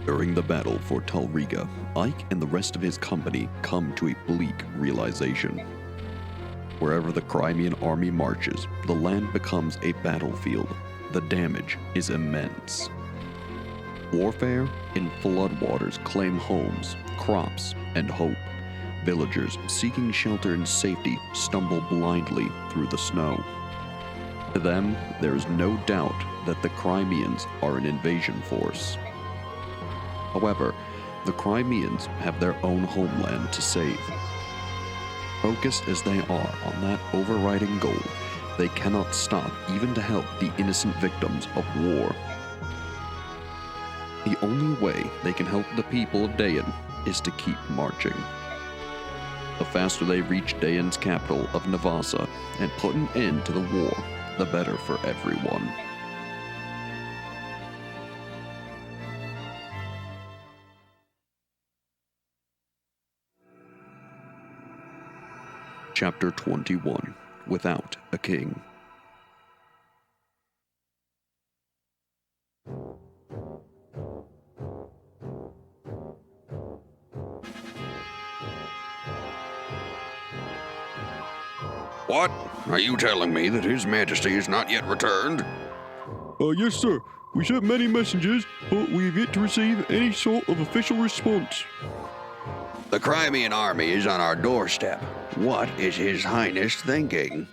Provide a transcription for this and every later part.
During the battle for Talriga, Ike and the rest of his company come to a bleak realization. Wherever the Crimean army marches, the land becomes a battlefield. The damage is immense. Warfare in floodwaters claim homes, crops, and hope. Villagers seeking shelter and safety stumble blindly through the snow. To them, there is no doubt that the Crimeans are an invasion force. However, the Crimeans have their own homeland to save. Focused as they are on that overriding goal, they cannot stop even to help the innocent victims of war. The only way they can help the people of Daein is to keep marching. The faster they reach Daein's capital of Navasa and put an end to the war, the better for everyone. Chapter 21. Without a King. What? Are you telling me that His Majesty is not yet returned? Yes, sir. We sent many messengers, but we have yet to receive any sort of official response. The Crimean army is on our doorstep. What is His Highness thinking?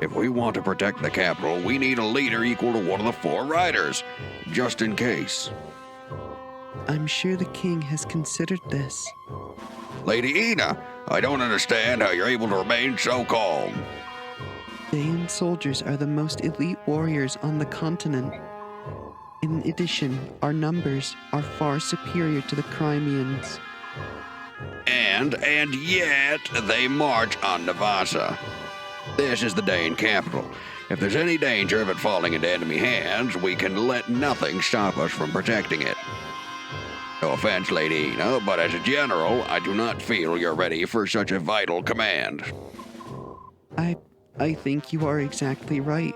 If we want to protect the capital, we need a leader equal to one of the four riders, just in case. I'm sure the king has considered this. Lady Ina, I don't understand how you're able to remain so calm. Daein soldiers are the most elite warriors on the continent. In addition, our numbers are far superior to the Crimeans. And yet, they march on Navasa. This is the Daein capital. If there's any danger of it falling into enemy hands, we can let nothing stop us from protecting it. No offense, Lady Ina, but as a general, I do not feel you're ready for such a vital command. I think you are exactly right.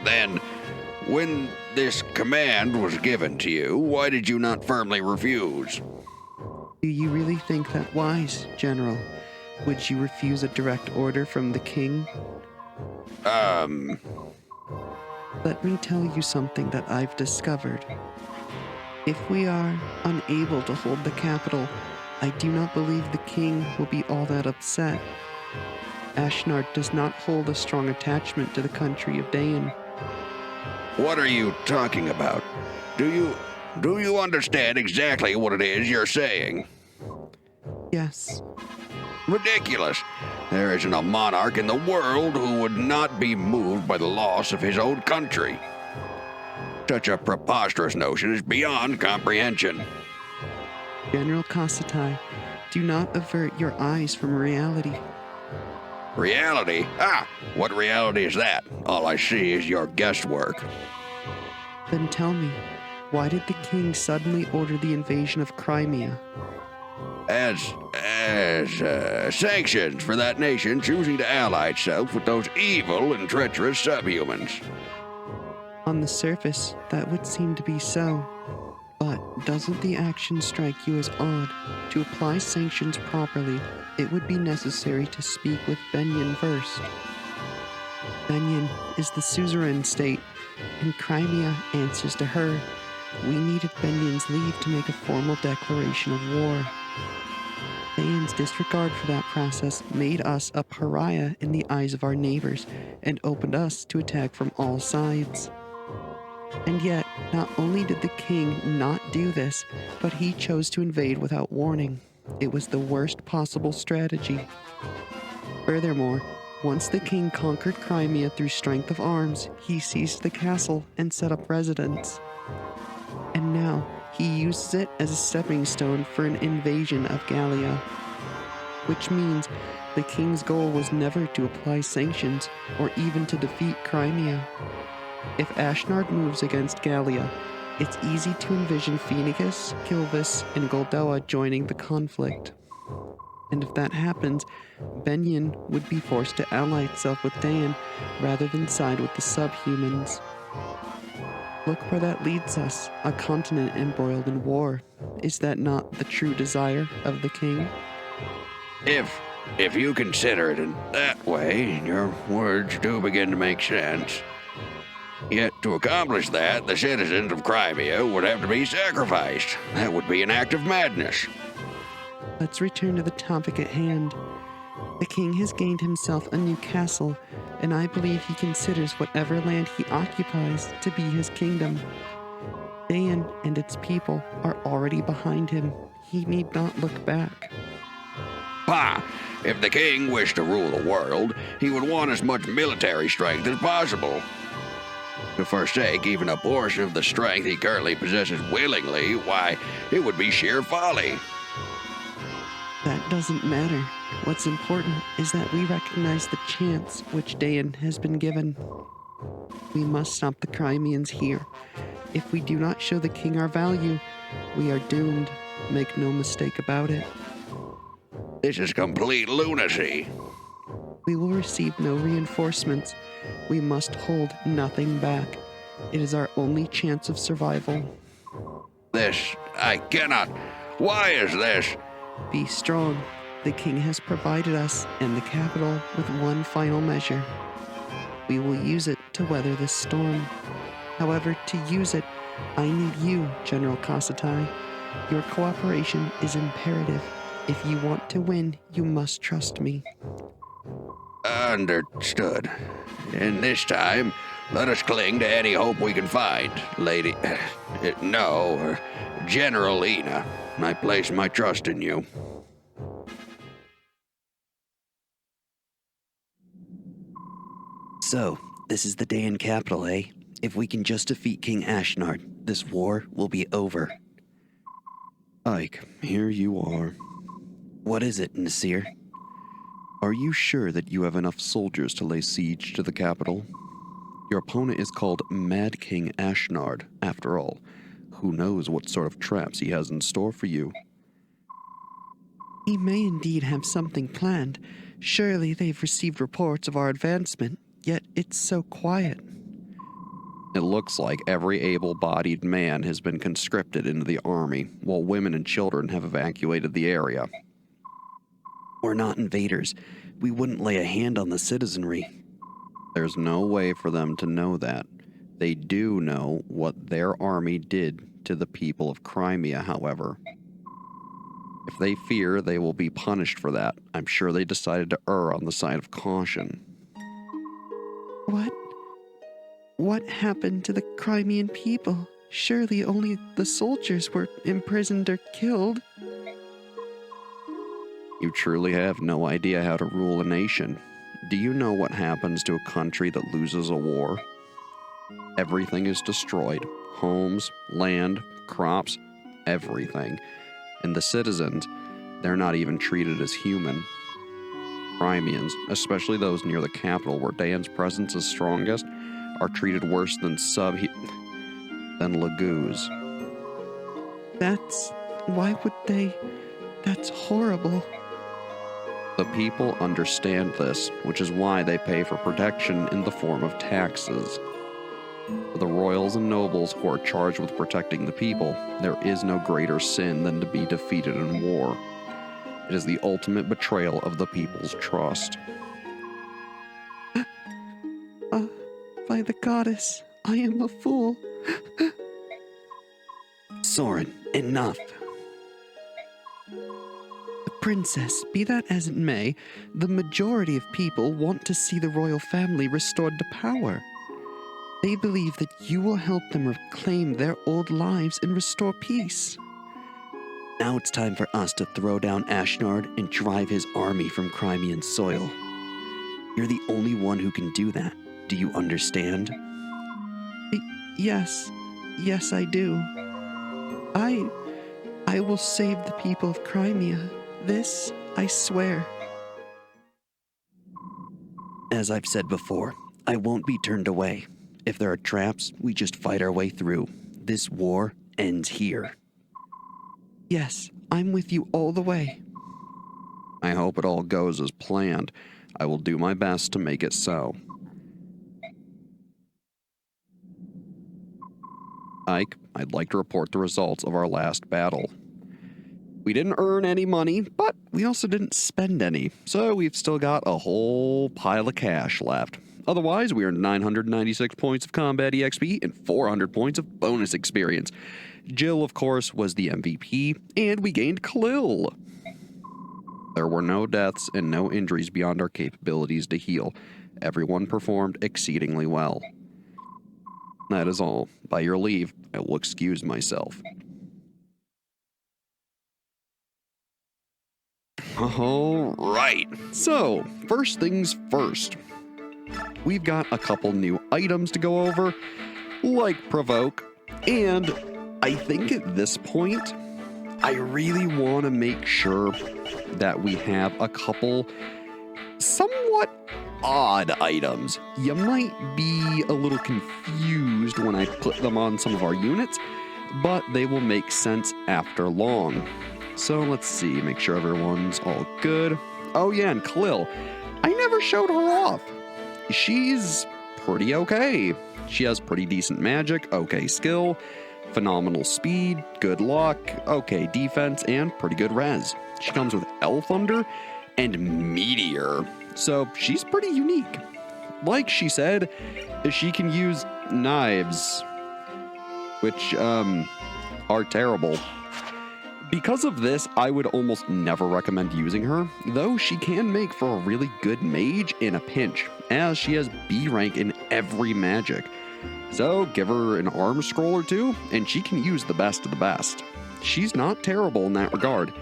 Then, when this command was given to you, why did you not firmly refuse? Do you really think that wise, General? Would you refuse a direct order from the king? Let me tell you something that I've discovered. If we are unable to hold the capital, I do not believe the king will be all that upset. Ashnard does not hold a strong attachment to the country of Daein. What are you talking about? Do you understand exactly what it is you're saying? Yes. Ridiculous. There isn't a monarch in the world who would not be moved by the loss of his own country. Such a preposterous notion is beyond comprehension. General Kassetai, do not avert your eyes from reality. Reality? What reality is that? All I see is your guesswork. Then tell me, why did the king suddenly order the invasion of Crimea? As sanctions for that nation choosing to ally itself with those evil and treacherous subhumans. On the surface, that would seem to be so. But doesn't the action strike you as odd? To apply sanctions properly, it would be necessary to speak with Benyon first. Benyon is the suzerain state, and Crimea answers to her. We needed Benyon's leave to make a formal declaration of war. Daein's disregard for that process made us a pariah in the eyes of our neighbors and opened us to attack from all sides. And yet, not only did the king not do this, but he chose to invade without warning. It was the worst possible strategy. Furthermore, once the king conquered Crimea through strength of arms, he seized the castle and set up residence. And now, he uses it as a stepping stone for an invasion of Gallia. Which means the king's goal was never to apply sanctions or even to defeat Crimea. If Ashnard moves against Gallia, it's easy to envision Phoenicus, Kilvis, and Goldoa joining the conflict. And if that happens, Benyon would be forced to ally itself with Daein rather than side with the subhumans. Look where that leads us, a continent embroiled in war. Is that not the true desire of the king? If you consider it in that way, your words do begin to make sense. Yet to accomplish that, the citizens of Crimea would have to be sacrificed. That would be an act of madness. Let's return to the topic at hand. The king has gained himself a new castle, and I believe he considers whatever land he occupies to be his kingdom. Daein and its people are already behind him. He need not look back. Pah! If the king wished to rule the world, he would want as much military strength as possible. To forsake even a portion of the strength he currently possesses willingly, why, it would be sheer folly. That doesn't matter. What's important is that we recognize the chance which Daein has been given. We must stop the Crimeans here. If we do not show the king our value, we are doomed. Make no mistake about it. This is complete lunacy. We will receive no reinforcements. We must hold nothing back. It is our only chance of survival. I cannot. Why is this? Be strong. The king has provided us and the capital with one final measure. We will use it to weather this storm. However, to use it, I need you, General Kasatai. Your cooperation is imperative. If you want to win, you must trust me. Understood. And this time, let us cling to any hope we can find, General Ina. I place my trust in you. So, this is the Daein capital, eh? If we can just defeat King Ashnard, this war will be over. Ike, here you are. What is it, Nasir? Are you sure that you have enough soldiers to lay siege to the capital? Your opponent is called Mad King Ashnard, after all. Who knows what sort of traps he has in store for you? He may indeed have something planned. Surely they've received reports of our advancement, yet it's so quiet. It looks like every able-bodied man has been conscripted into the army, while women and children have evacuated the area. We're not invaders. We wouldn't lay a hand on the citizenry. There's no way for them to know that. They do know what their army did to the people of Crimea, however. If they fear they will be punished for that, I'm sure they decided to err on the side of caution. What happened to the Crimean people? Surely only the soldiers were imprisoned or killed. You truly have no idea how to rule a nation. Do you know what happens to a country that loses a war? Everything is destroyed. Homes, land, crops, everything. And the citizens, they're not even treated as human. Crimeans, especially those near the capital where Daein's presence is strongest, are treated worse than Laguz. Why would they? That's horrible. The people understand this, which is why they pay for protection in the form of taxes. For the royals and nobles who are charged with protecting the people, there is no greater sin than to be defeated in war. It is the ultimate betrayal of the people's trust. By the goddess, I am a fool. Soren, enough. The princess, be that as it may, the majority of people want to see the royal family restored to power. They believe that you will help them reclaim their old lives and restore peace. Now it's time for us to throw down Ashnard and drive his army from Crimean soil. You're the only one who can do that. Do you understand? Yes, I do. I will save the people of Crimea. This, I swear. As I've said before, I won't be turned away. If there are traps, we just fight our way through. This war ends here. Yes, I'm with you all the way. I hope it all goes as planned. I will do my best to make it so. Ike, I'd like to report the results of our last battle. We didn't earn any money, but we also didn't spend any, so we've still got a whole pile of cash left. Otherwise, we earned 996 points of combat EXP and 400 points of bonus experience. Jill, of course, was the MVP, and we gained Khalil. There were no deaths and no injuries beyond our capabilities to heal. Everyone performed exceedingly well. That is all. By your leave, I will excuse myself. All right. So, first things first. We've got a couple new items to go over, like Provoke, and I think at this point, I really want to make sure that we have a couple somewhat odd items. You might be a little confused when I put them on some of our units, but they will make sense after long. So let's see, make sure everyone's all good. Oh yeah, and Khalil, I never showed her off. She's pretty okay. She has pretty decent magic, okay skill, phenomenal speed, good luck, okay defense, and pretty good res. She comes with L Thunder and Meteor, so she's pretty unique. Like she said, she can use knives, which are terrible. Because of this, I would almost never recommend using her, though she can make for a really good mage in a pinch, as she has B rank in every magic. So give her an arm scroll or two, and she can use the best of the best. She's not terrible in that regard.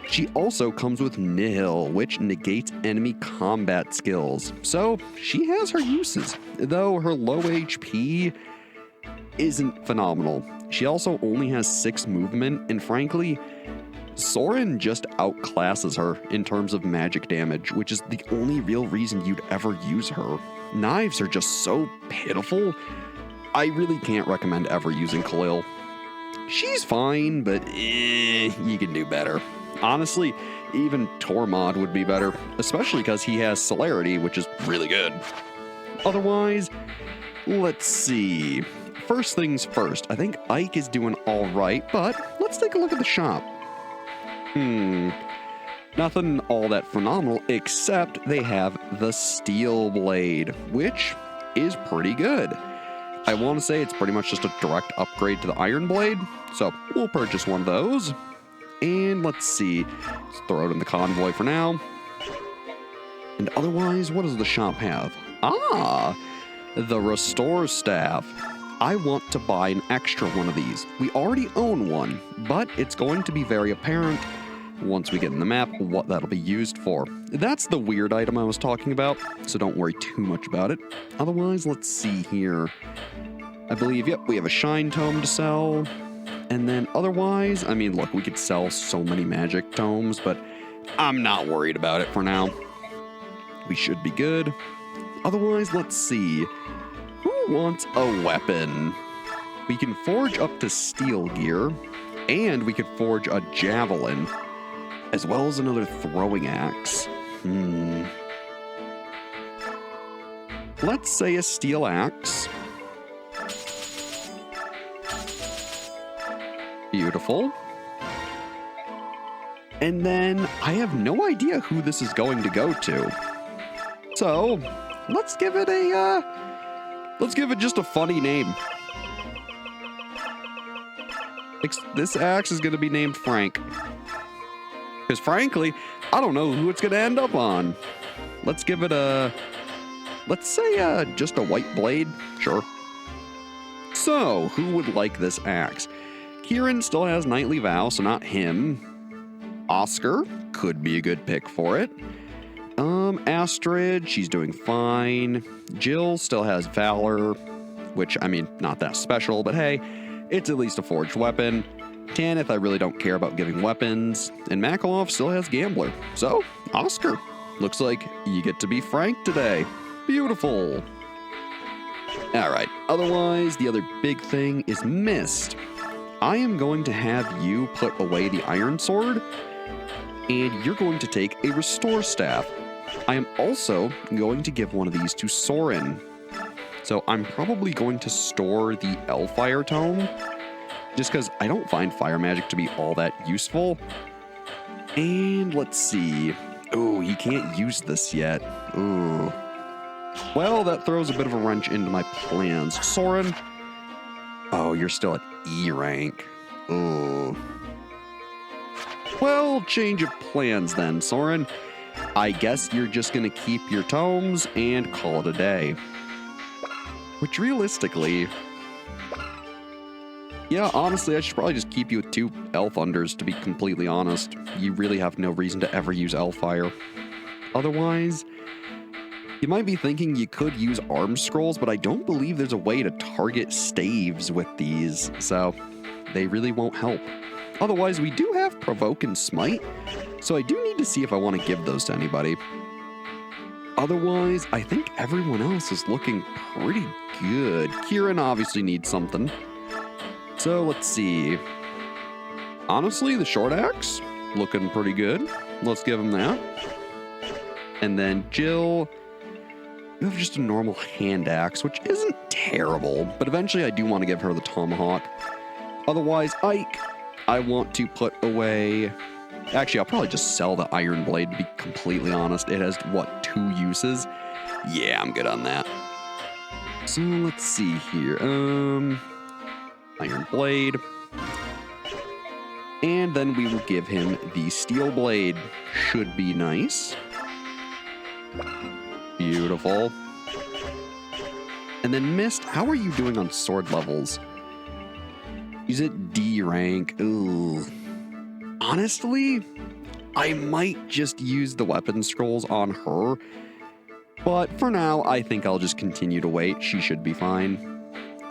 She also comes with Nihil, which negates enemy combat skills, so she has her uses, though her low HP isn't phenomenal. She also only has 6 movement, and frankly, Soren just outclasses her in terms of magic damage, which is the only real reason you'd ever use her. Knives are just so pitiful. I really can't recommend ever using Khalil. She's fine, but you can do better. Honestly, even Tormod would be better, especially because he has Celerity, which is really good. Otherwise, let's see. First things first, I think Ike is doing all right, but let's take a look at the shop. Nothing all that phenomenal, except they have the Steel Blade, which is pretty good. I want to say it's pretty much just a direct upgrade to the Iron Blade, so we'll purchase one of those. And let's see, let's throw it in the convoy for now. And otherwise, what does the shop have? Ah, the Restore Staff. I want to buy an extra one of these. We already own one, but it's going to be very apparent once we get in the map what that'll be used for. That's the weird item I was talking about, so don't worry too much about it. Otherwise, let's see here. I believe, yep, we have a Shine Tome to sell. And then otherwise, I mean, look, we could sell so many magic tomes, but I'm not worried about it for now. We should be good. Otherwise, let's see. Who wants a weapon? We can forge up to steel gear, and we could forge a javelin, as well as another throwing axe. Let's say a steel axe. Beautiful. And then I have no idea who this is going to go to. So let's give it just a funny name. This axe is going to be named Frank. Because frankly, I don't know who it's going to end up on. Let's give it let's say just a white blade. Sure. So, who would like this axe? Kieran still has Knightly Vow, so not him. Oscar could be a good pick for it. Astrid, she's doing fine. Jill still has Valor, which, I mean, not that special, but hey, it's at least a forged weapon. Tanith, I really don't care about giving weapons. And Makalov still has Gambler. So, Oscar, looks like you get to be Frank today. Beautiful. Alright, otherwise, the other big thing is Mist. I am going to have you put away the Iron Sword, and you're going to take a Restore Staff. I am also going to give one of these to Soren. So I'm probably going to store the Elfire Tome, just because I don't find fire magic to be all that useful. And let's see. Oh, he can't use this yet. Ooh. Well, that throws a bit of a wrench into my plans. Soren. Oh, you're still at E rank. Ooh. Well, change of plans then, Soren. I guess you're just gonna keep your tomes and call it a day. Which realistically... Yeah, honestly, I should probably just keep you with 2 Elf Unders, to be completely honest. You really have no reason to ever use Elfire. Otherwise, you might be thinking you could use Arm Scrolls, but I don't believe there's a way to target staves with these, so they really won't help. Otherwise, we do have Provoke and Smite, so I do need to see if I want to give those to anybody. Otherwise, I think everyone else is looking pretty good. Kieran obviously needs something. So let's see. Honestly, the short axe, looking pretty good. Let's give him that. And then Jill, you have just a normal hand axe, which isn't terrible, but eventually I do want to give her the tomahawk. Otherwise, Ike, I want to put away... Actually, I'll probably just sell the iron blade, to be completely honest. It has, what, 2 uses? Yeah, I'm good on that. So let's see here. Iron blade. And then we will give him the steel blade. Should be nice. Beautiful. And then Mist, how are you doing on sword levels? He's at D rank. Ugh. Honestly, I might just use the weapon scrolls on her. But for now, I think I'll just continue to wait. She should be fine.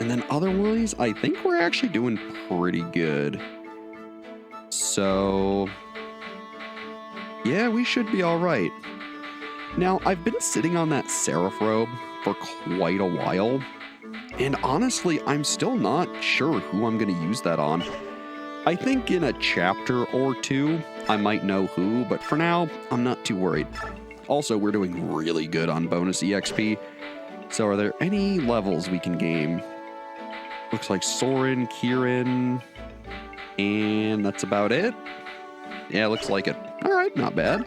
And then otherwise, I think we're actually doing pretty good. So, yeah, we should be all right. Now, I've been sitting on that Seraph robe for quite a while. And honestly, I'm still not sure who I'm going to use that on. I think in a chapter or 2, I might know who, but for now, I'm not too worried. Also, we're doing really good on bonus EXP. So are there any levels we can game? Looks like Soren, Kieran, and that's about it. Yeah, looks like it. All right, not bad.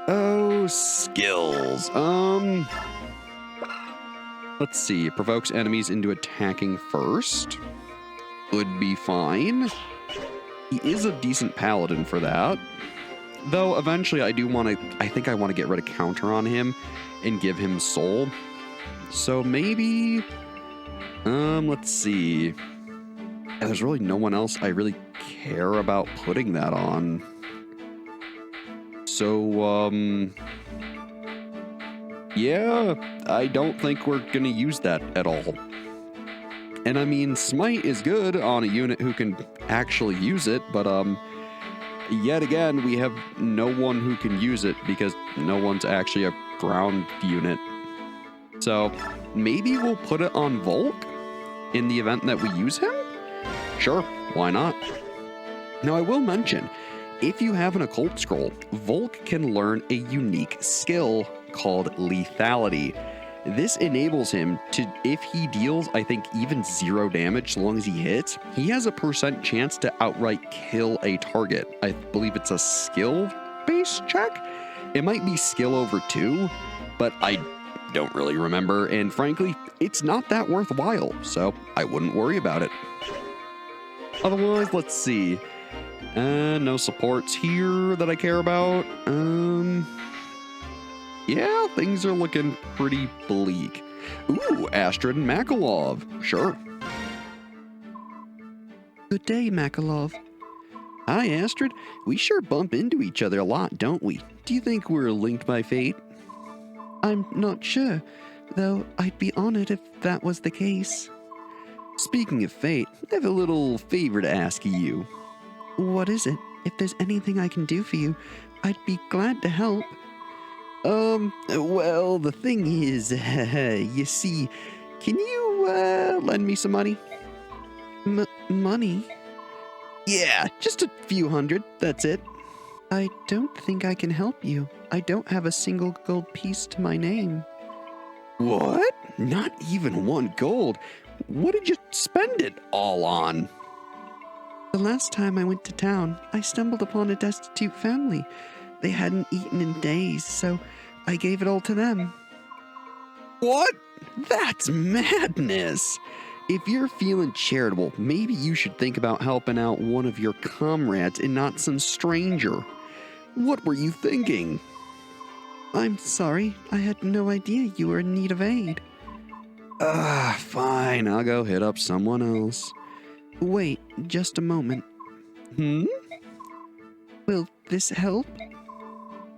Oh, skills. Let's see. Provokes enemies into attacking first. Would be fine. He is a decent paladin for that. Though eventually I think I want to get rid of counter on him and give him soul. So maybe, let's see. Yeah, there's really no one else I really care about putting that on. So, yeah, I don't think we're gonna use that at all. And I mean, Smite is good on a unit who can actually use it, but yet again, we have no one who can use it because no one's actually a ground unit. So maybe we'll put it on Volk in the event that we use him? Sure, why not? Now I will mention, if you have an occult scroll, Volk can learn a unique skill called lethality. This enables him to, if he deals, I think, even 0 damage so long as he hits, he has a % chance to outright kill a target. I believe it's a skill-based check? It might be skill over 2, but I don't really remember, and frankly, it's not that worthwhile, so I wouldn't worry about it. Otherwise, let's see. No supports here that I care about. Yeah, things are looking pretty bleak. Ooh, Astrid and Makalov. Sure. Good day, Makalov. Hi, Astrid. We sure bump into each other a lot, don't we? Do you think we're linked by fate? I'm not sure, though I'd be honored if that was the case. Speaking of fate, I have a little favor to ask you. What is it? If there's anything I can do for you, I'd be glad to help. Well, the thing is, you see, can you, lend me some money? Money? Yeah, just a few hundred, that's it. I don't think I can help you. I don't have a single gold piece to my name. What? Not even 1 gold? What did you spend it all on? The last time I went to town, I stumbled upon a destitute family. They hadn't eaten in days, so I gave it all to them. What? That's madness. If you're feeling charitable, maybe you should think about helping out one of your comrades and not some stranger. What were you thinking? I'm sorry, I had no idea you were in need of aid. Fine, I'll go hit up someone else. Wait, just a moment. Will this help?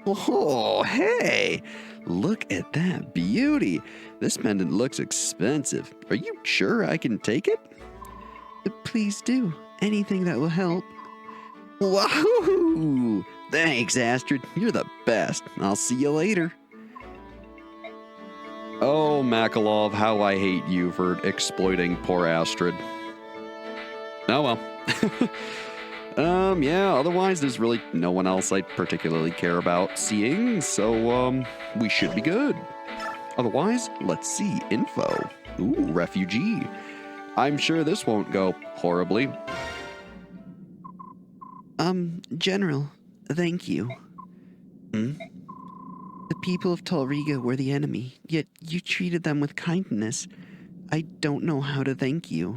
Oh, hey! Look at that beauty. This pendant looks expensive. Are you sure I can take it? Please do. Anything that will help. Wahoo! Thanks, Astrid. You're the best. I'll see you later. Oh, Makalov, how I hate you for exploiting poor Astrid. Oh well. Yeah, otherwise there's really no one else I particularly care about seeing, so, we should be good. Otherwise, let's see, info. Ooh, refugee. I'm sure this won't go horribly. General, thank you. The people of Talriga were the enemy, yet you treated them with kindness. I don't know how to thank you.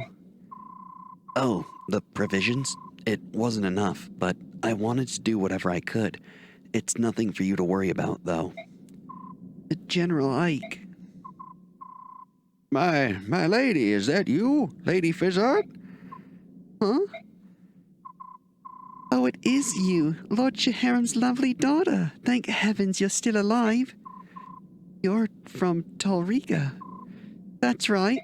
Oh, the provisions? It wasn't enough, but I wanted to do whatever I could. It's nothing for you to worry about, though. General Ike. My lady, is that you, Lady Fizzard? Huh? Oh, it is you, Lord Shaharam's lovely daughter. Thank heavens you're still alive. You're from Talriga. That's right.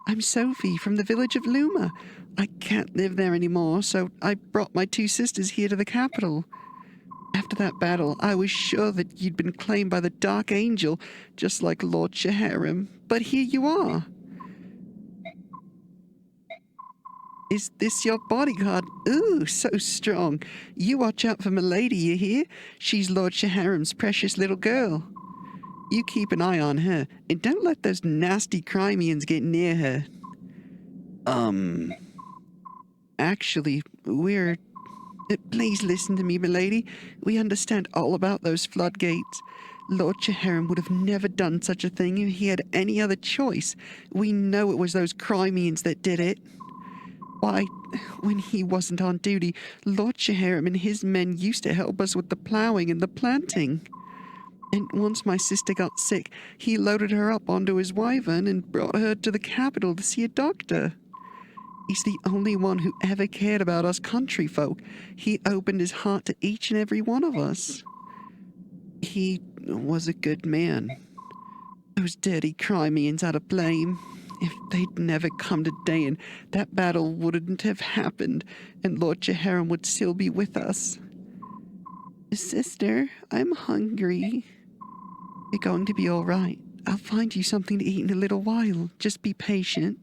I'm Sophie from the village of Luma. I can't live there anymore, so I brought my 2 sisters here to the capital. After that battle, I was sure that you'd been claimed by the Dark Angel, just like Lord Shaharam. But here you are. Is this your bodyguard? Ooh, so strong. You watch out for Milady, you hear? She's Lord Shaharam's precious little girl. You keep an eye on her, and don't let those nasty Crimeans get near her. Actually, we're... Please listen to me, milady. We understand all about those floodgates. Lord Shaharam would have never done such a thing if he had any other choice. We know it was those Crimeans that did it. Why, when he wasn't on duty, Lord Shaharam and his men used to help us with the ploughing and the planting. And once my sister got sick, he loaded her up onto his wyvern and brought her to the capital to see a doctor. He's the only one who ever cared about us country folk. He opened his heart to each and every one of us. He was a good man. Those dirty Crimeans had a blame. If they'd never come to Daein, that battle wouldn't have happened, and Lord Shaharam would still be with us. Sister, I'm hungry. You're going to be all right. I'll find you something to eat in a little while. Just be patient.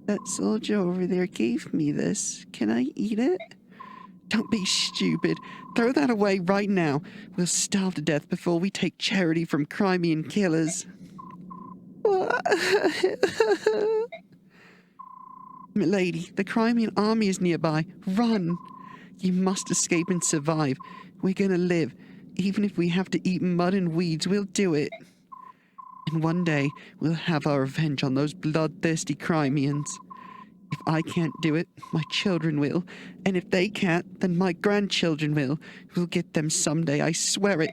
That soldier over there gave me this. Can I eat it? Don't be stupid. Throw that away right now. We'll starve to death before we take charity from Crimean killers. Milady, the Crimean army is nearby. Run! You must escape and survive. We're gonna live. Even if we have to eat mud and weeds, we'll do it. And one day, we'll have our revenge on those bloodthirsty Crimeans. If I can't do it, my children will. And if they can't, then my grandchildren will. We'll get them someday, I swear it.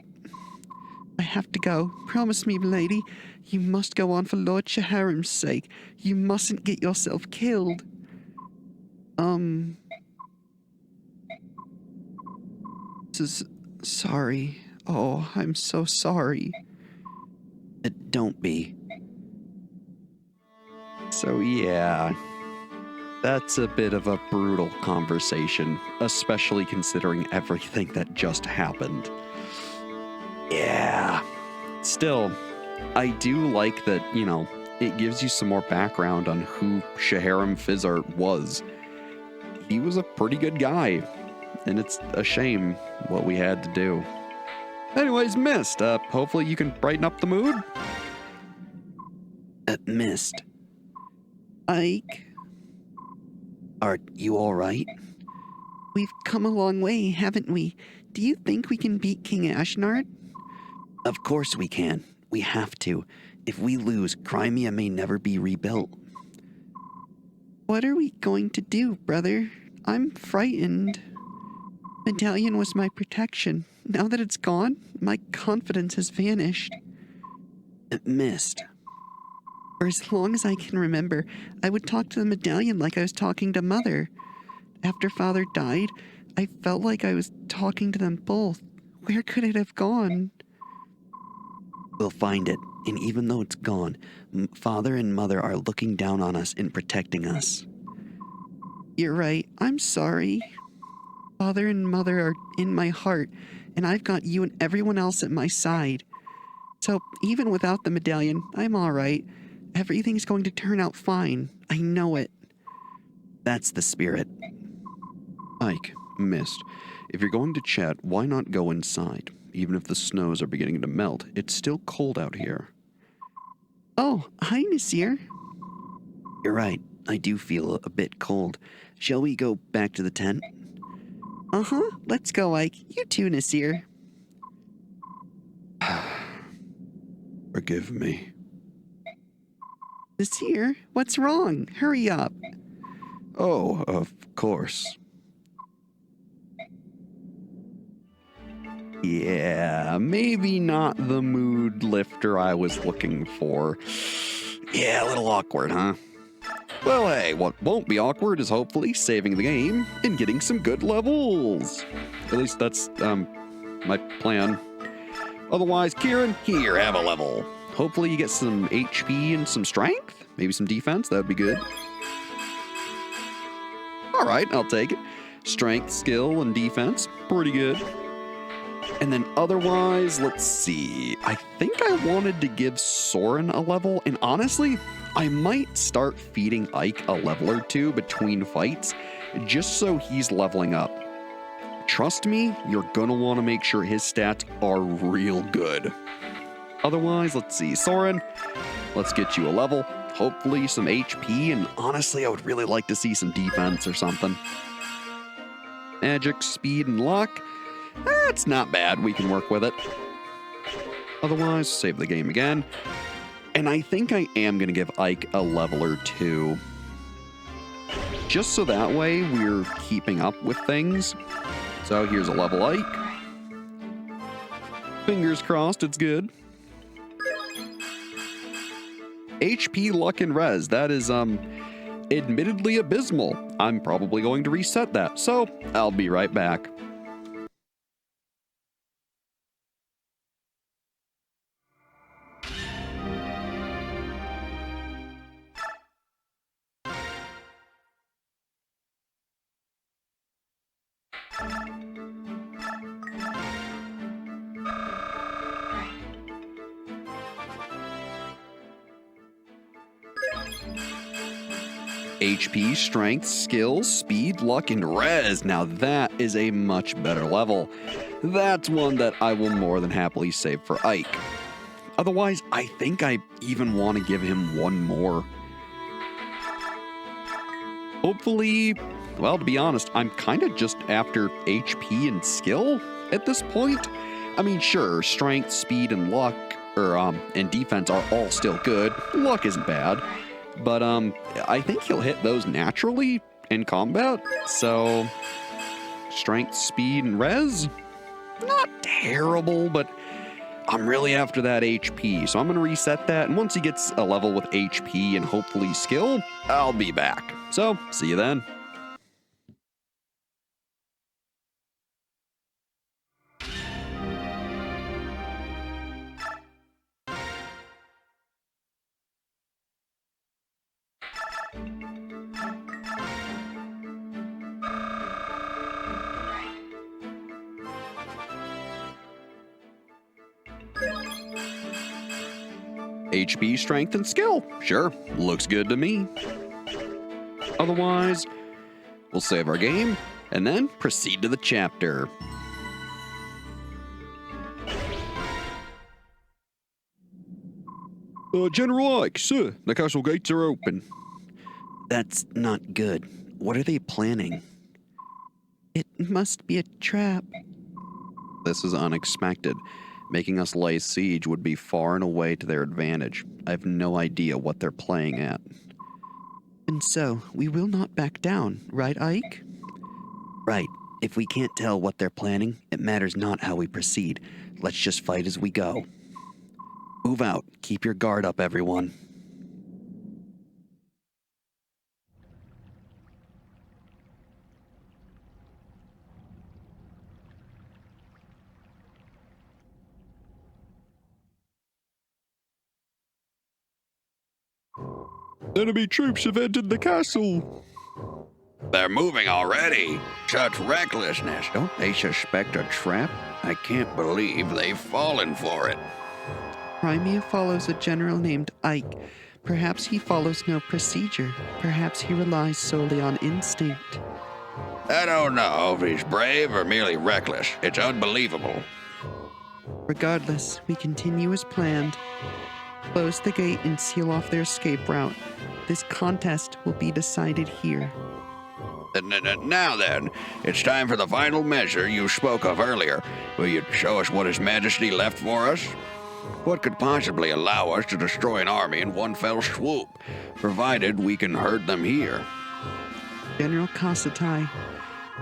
I have to go. Promise me, milady. You must go on for Lord Shaharam's sake. You mustn't get yourself killed. Sorry. Oh, I'm so sorry. Don't be. So yeah, that's a bit of a brutal conversation, especially considering everything that just happened. Yeah. Still, I do like that, it gives you some more background on who Shaharam Fizzard was. He was a pretty good guy, and it's a shame what we had to do. Anyways, Mist, hopefully you can brighten up the mood. Missed. Ike, Are you alright? we've come a long way, haven't we? Do you think we can beat King Ashnard? Of course we can. We have to. If we lose, Crimea may never be rebuilt. What are we going to do, brother? I'm frightened. Medallion was my protection. Now that it's gone, my confidence has vanished. Missed. For as long as I can remember, I would talk to the medallion like I was talking to Mother. After Father died, I felt like I was talking to them both. Where could it have gone? We'll find it, and even though it's gone, Father and Mother are looking down on us and protecting us. You're right. I'm sorry. Father and Mother are in my heart, and I've got you and everyone else at my side. So even without the medallion, I'm all right. Everything's going to turn out fine. I know it. That's the spirit. Ike, Mist, if you're going to chat, why not go inside? Even if the snows are beginning to melt, it's still cold out here. Oh, hi, Nasir. You're right. I do feel a bit cold. Shall we go back to the tent? Uh-huh. Let's go, Ike. You too, Nasir. Forgive me. Nasir, what's wrong? Hurry up. Oh, of course. Yeah, maybe not the mood lifter I was looking for. Yeah, a little awkward, huh? Well, hey, what won't be awkward is hopefully saving the game and getting some good levels. At least that's, my plan. Otherwise, Kieran, here, have a level. Hopefully you get some HP and some strength, maybe some defense, that would be good. All right, I'll take it. Strength, skill, and defense, pretty good. And then otherwise, let's see. I think I wanted to give Soren a level, and honestly, I might start feeding Ike a level or two between fights, just so he's leveling up. Trust me, you're gonna want to make sure his stats are real good. Otherwise, let's see. Soren, let's get you a level. Hopefully some HP, and honestly, I would really like to see some defense or something. Magic, speed, and luck. That's not bad. We can work with it. Otherwise, save the game again. And I think I am going to give Ike a level or two. Just so that way we're keeping up with things. So here's a level Ike. Fingers crossed it's good. HP, luck, and res. That is, admittedly abysmal. I'm probably going to reset that. So I'll be right back. HP, strength, skill, speed, luck, and res. Now that is a much better level. That's one that I will more than happily save for Ike. Otherwise, I think I even want to give him one more. Hopefully, well, to be honest, I'm kind of just after HP and skill at this point. I mean, sure, strength, speed, and luck, and defense are all still good. Luck isn't bad. But I think he'll hit those naturally in combat. So, strength, speed, and res, not terrible, but I'm really after that HP. So I'm going to reset that. And once he gets a level with HP and hopefully skill, I'll be back. So, see you then. HP, strength, and skill. Sure, looks good to me. Otherwise, we'll save our game and then proceed to the chapter. General Ike, sir, the castle gates are open. That's not good. What are they planning? It must be a trap. This is unexpected. Making us lay siege would be far and away to their advantage. I have no idea what they're playing at. And so, we will not back down, right, Ike? Right. If we can't tell what they're planning, it matters not how we proceed. Let's just fight as we go. Move out. Keep your guard up, everyone. Enemy troops have entered the castle. They're moving already. Such recklessness. Don't they suspect a trap? I can't believe they've fallen for it. Crimea follows a general named Ike. Perhaps he follows no procedure. Perhaps he relies solely on instinct. I don't know if he's brave or merely reckless. It's unbelievable. Regardless, we continue as planned. Close the gate and seal off their escape route. This contest will be decided here. Now then, it's time for the final measure you spoke of earlier. Will you show us what His Majesty left for us? What could possibly allow us to destroy an army in one fell swoop, provided we can herd them here? General Kassetai,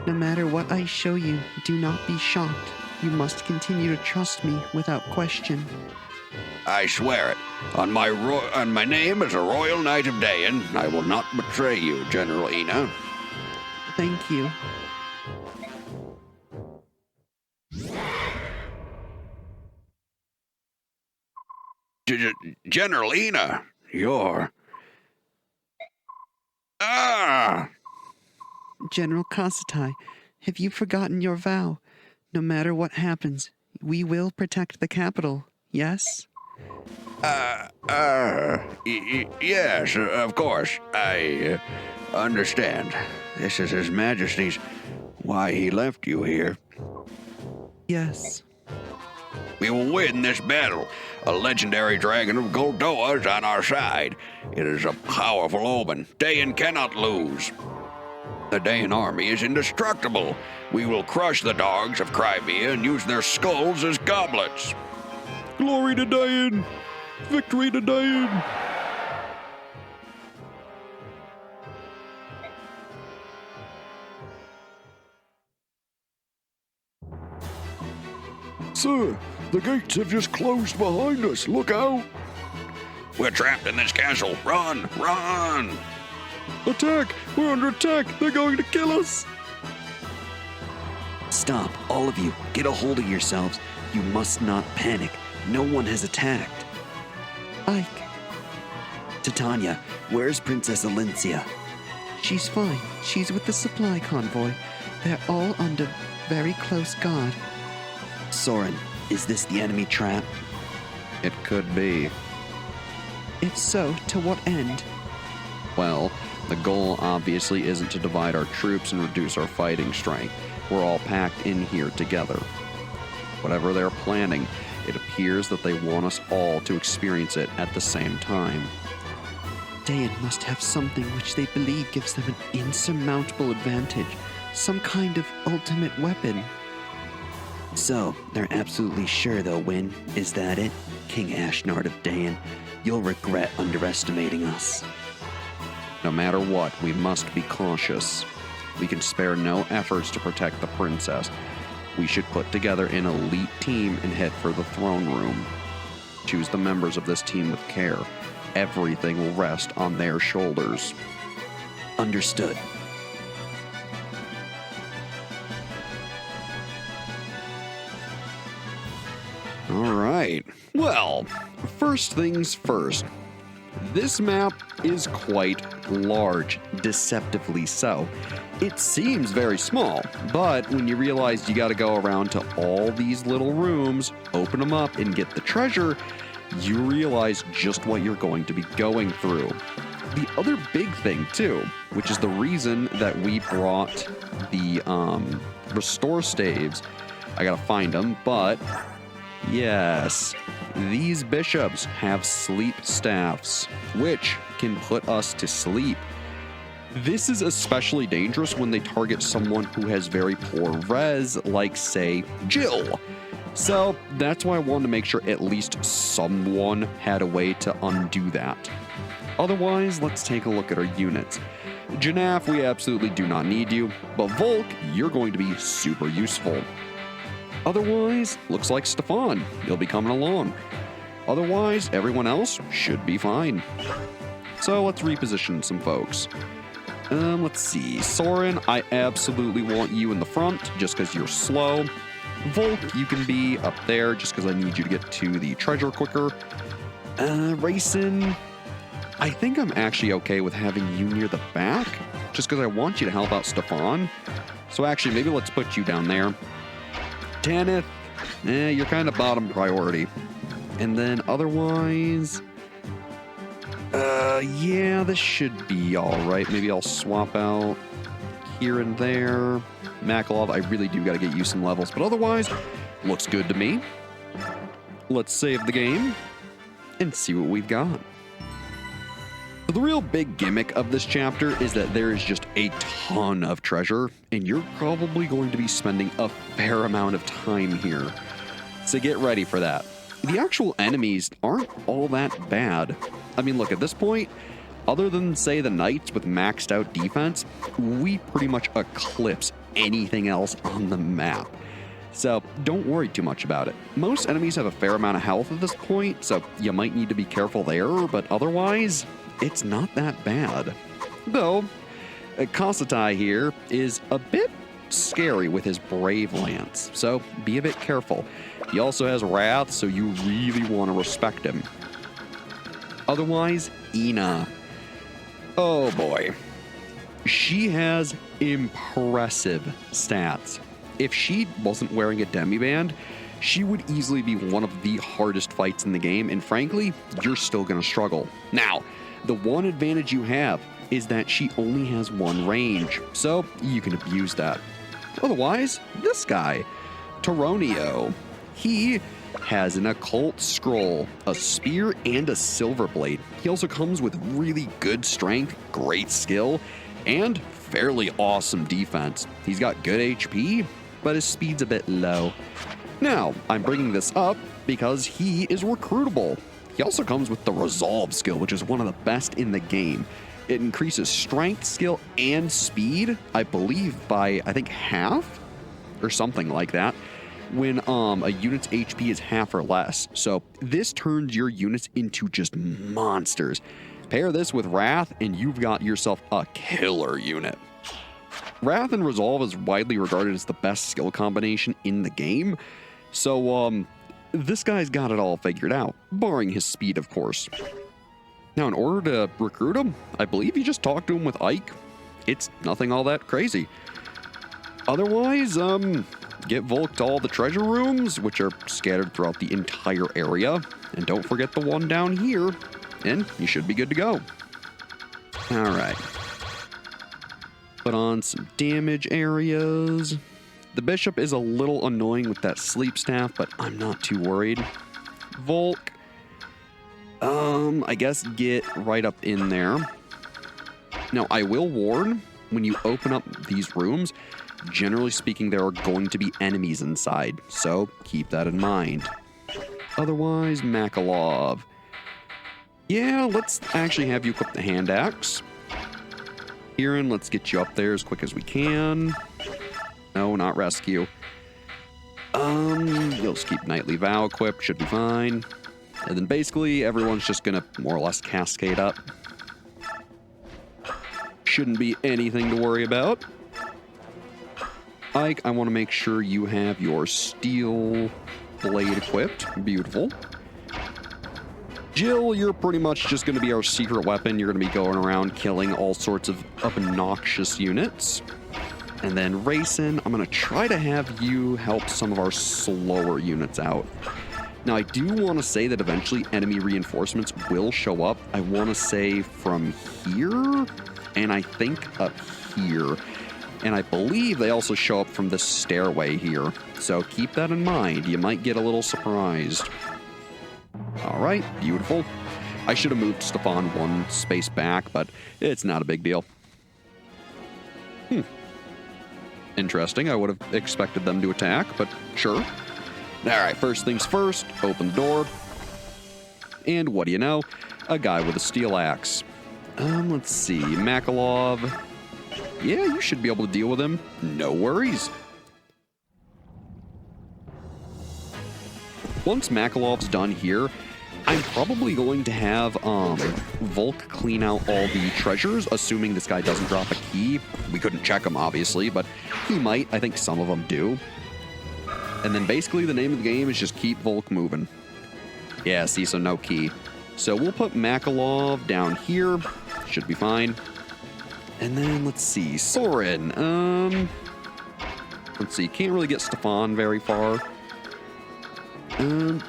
no matter what I show you, do not be shocked. You must continue to trust me without question. I swear it. On my name as a Royal Knight of Daein, I will not betray you, General Ina. Thank you. General Ina, you're... Ah! General Kassetai, have you forgotten your vow? No matter what happens, we will protect the capital, yes? Yes, of course. I understand. This is His Majesty's... why he left you here. Yes. We will win this battle. A legendary dragon of Goldoa is on our side. It is a powerful omen. Daein cannot lose. The Daein army is indestructible. We will crush the dogs of Crimea and use their skulls as goblets. Glory to Daein! Victory to Daein! Sir, the gates have just closed behind us. Look out! We're trapped in this castle. Run! Run! Attack! We're under attack! They're going to kill us! Stop, all of you. Get a hold of yourselves. You must not panic. No one has attacked. Ike, Titania, where's Princess Alencia? she's fine. She's with the supply convoy. They're all under very close guard. Soren, is this the enemy trap? It could be. If so, to what end? Well, the goal obviously isn't to divide our troops and reduce our fighting strength. We're all packed in here together. Whatever they're planning, it appears that they want us all to experience it at the same time. Daein must have something which they believe gives them an insurmountable advantage. Some kind of ultimate weapon. So, they're absolutely sure they'll win. Is that it? King Ashnard of Daein, you'll regret underestimating us. No matter what, we must be cautious. We can spare no efforts to protect the princess. We should put together an elite team and head for the throne room. Choose the members of this team with care. Everything will rest on their shoulders. Understood. All right. Well, first things first. This map is quite large, deceptively so. It seems very small, but when you realize you got to go around to all these little rooms, open them up, and get the treasure, you realize just what you're going to be going through. The other big thing, too, which is the reason that we brought the restore staves, I gotta find them, but yes, these bishops have sleep staffs, which can put us to sleep. This is especially dangerous when they target someone who has very poor res, like, say, Jill. So that's why I wanted to make sure at least someone had a way to undo that. Otherwise, let's take a look at our units. Janaf, we absolutely do not need you, but Volk, you're going to be super useful. Otherwise, looks like Stefan, you'll be coming along. Otherwise, everyone else should be fine. So let's reposition some folks. Let's see. Soren, I absolutely want you in the front just because you're slow. Volk, you can be up there just because I need you to get to the treasure quicker. Rayson, I think I'm actually okay with having you near the back just because I want you to help out Stefan. So actually, maybe let's put you down there. Tanith, you're kind of bottom priority. And then otherwise... yeah, this should be alright. Maybe I'll swap out here and there. Makalov, I really do gotta get you some levels, but otherwise, looks good to me. Let's save the game and see what we've got. The real big gimmick of this chapter is that there is just a ton of treasure, and you're probably going to be spending a fair amount of time here. So get ready for that. The actual enemies aren't all that bad. I mean, look, at this point, other than, say, the knights with maxed out defense, we pretty much eclipse anything else on the map. So don't worry too much about it. Most enemies have a fair amount of health at this point, so you might need to be careful there, but otherwise, it's not that bad. Though, Kasatai here is a bit scary with his Brave Lance, so be a bit careful. He also has Wrath, so you really want to respect him. Otherwise, Ina. Oh boy. She has impressive stats. If she wasn't wearing a demiband, she would easily be one of the hardest fights in the game, and frankly, you're still going to struggle. Now, the one advantage you have is that she only has one range, so you can abuse that. Otherwise, this guy, Taronio, he has an occult scroll, a spear, and a silver blade. He also comes with really good strength, great skill, and fairly awesome defense. He's got good HP, but his speed's a bit low. Now, I'm bringing this up because he is recruitable. He also comes with the Resolve skill, which is one of the best in the game. It increases strength, skill, and speed, I believe, by, I think, half or something like that when a unit's HP is half or less. So this turns your units into just monsters. Pair this with Wrath, and you've got yourself a killer unit. Wrath and Resolve is widely regarded as the best skill combination in the game. So, this guy's got it all figured out, barring his speed, of course. Now, in order to recruit him, I believe you just talk to him with Ike. It's nothing all that crazy. Otherwise, get Volk to all the treasure rooms, which are scattered throughout the entire area. And don't forget the one down here, and you should be good to go. Alright. Put on some damage areas. The bishop is a little annoying with that sleep staff, but I'm not too worried. Volk, I guess get right up in there. Now, I will warn, when you open up these rooms, generally speaking, there are going to be enemies inside, so keep that in mind. Otherwise, Makalov. Yeah, let's actually have you equip the hand axe. Kieran, let's get you up there as quick as we can. No, not rescue. You'll just keep Knightly Vow equipped, should be fine. And then basically, everyone's just gonna more or less cascade up. Shouldn't be anything to worry about. Ike, I want to make sure you have your steel blade equipped. Beautiful. Jill, you're pretty much just going to be our secret weapon. You're going to be going around killing all sorts of obnoxious units. And then Rayson, I'm going to try to have you help some of our slower units out. Now, I do want to say that eventually enemy reinforcements will show up. I want to say from here, and I think up here. And I believe they also show up from the stairway here. So keep that in mind. You might get a little surprised. All right, beautiful. I should have moved Stefan one space back, but it's not a big deal. Interesting. I would have expected them to attack, but sure. All right, first things first, open the door. And what do you know? A guy with a steel axe. Let's see. Makalov. Yeah, you should be able to deal with him. No worries. Once Makalov's done here, I'm probably going to have Volk clean out all the treasures, assuming this guy doesn't drop a key. We couldn't check him, obviously, but he might. I think some of them do. And then basically the name of the game is just keep Volk moving. Yeah, see, so no key. So we'll put Makalov down here. Should be fine. And then let's see, Soren. Let's see, can't really get Stefan very far.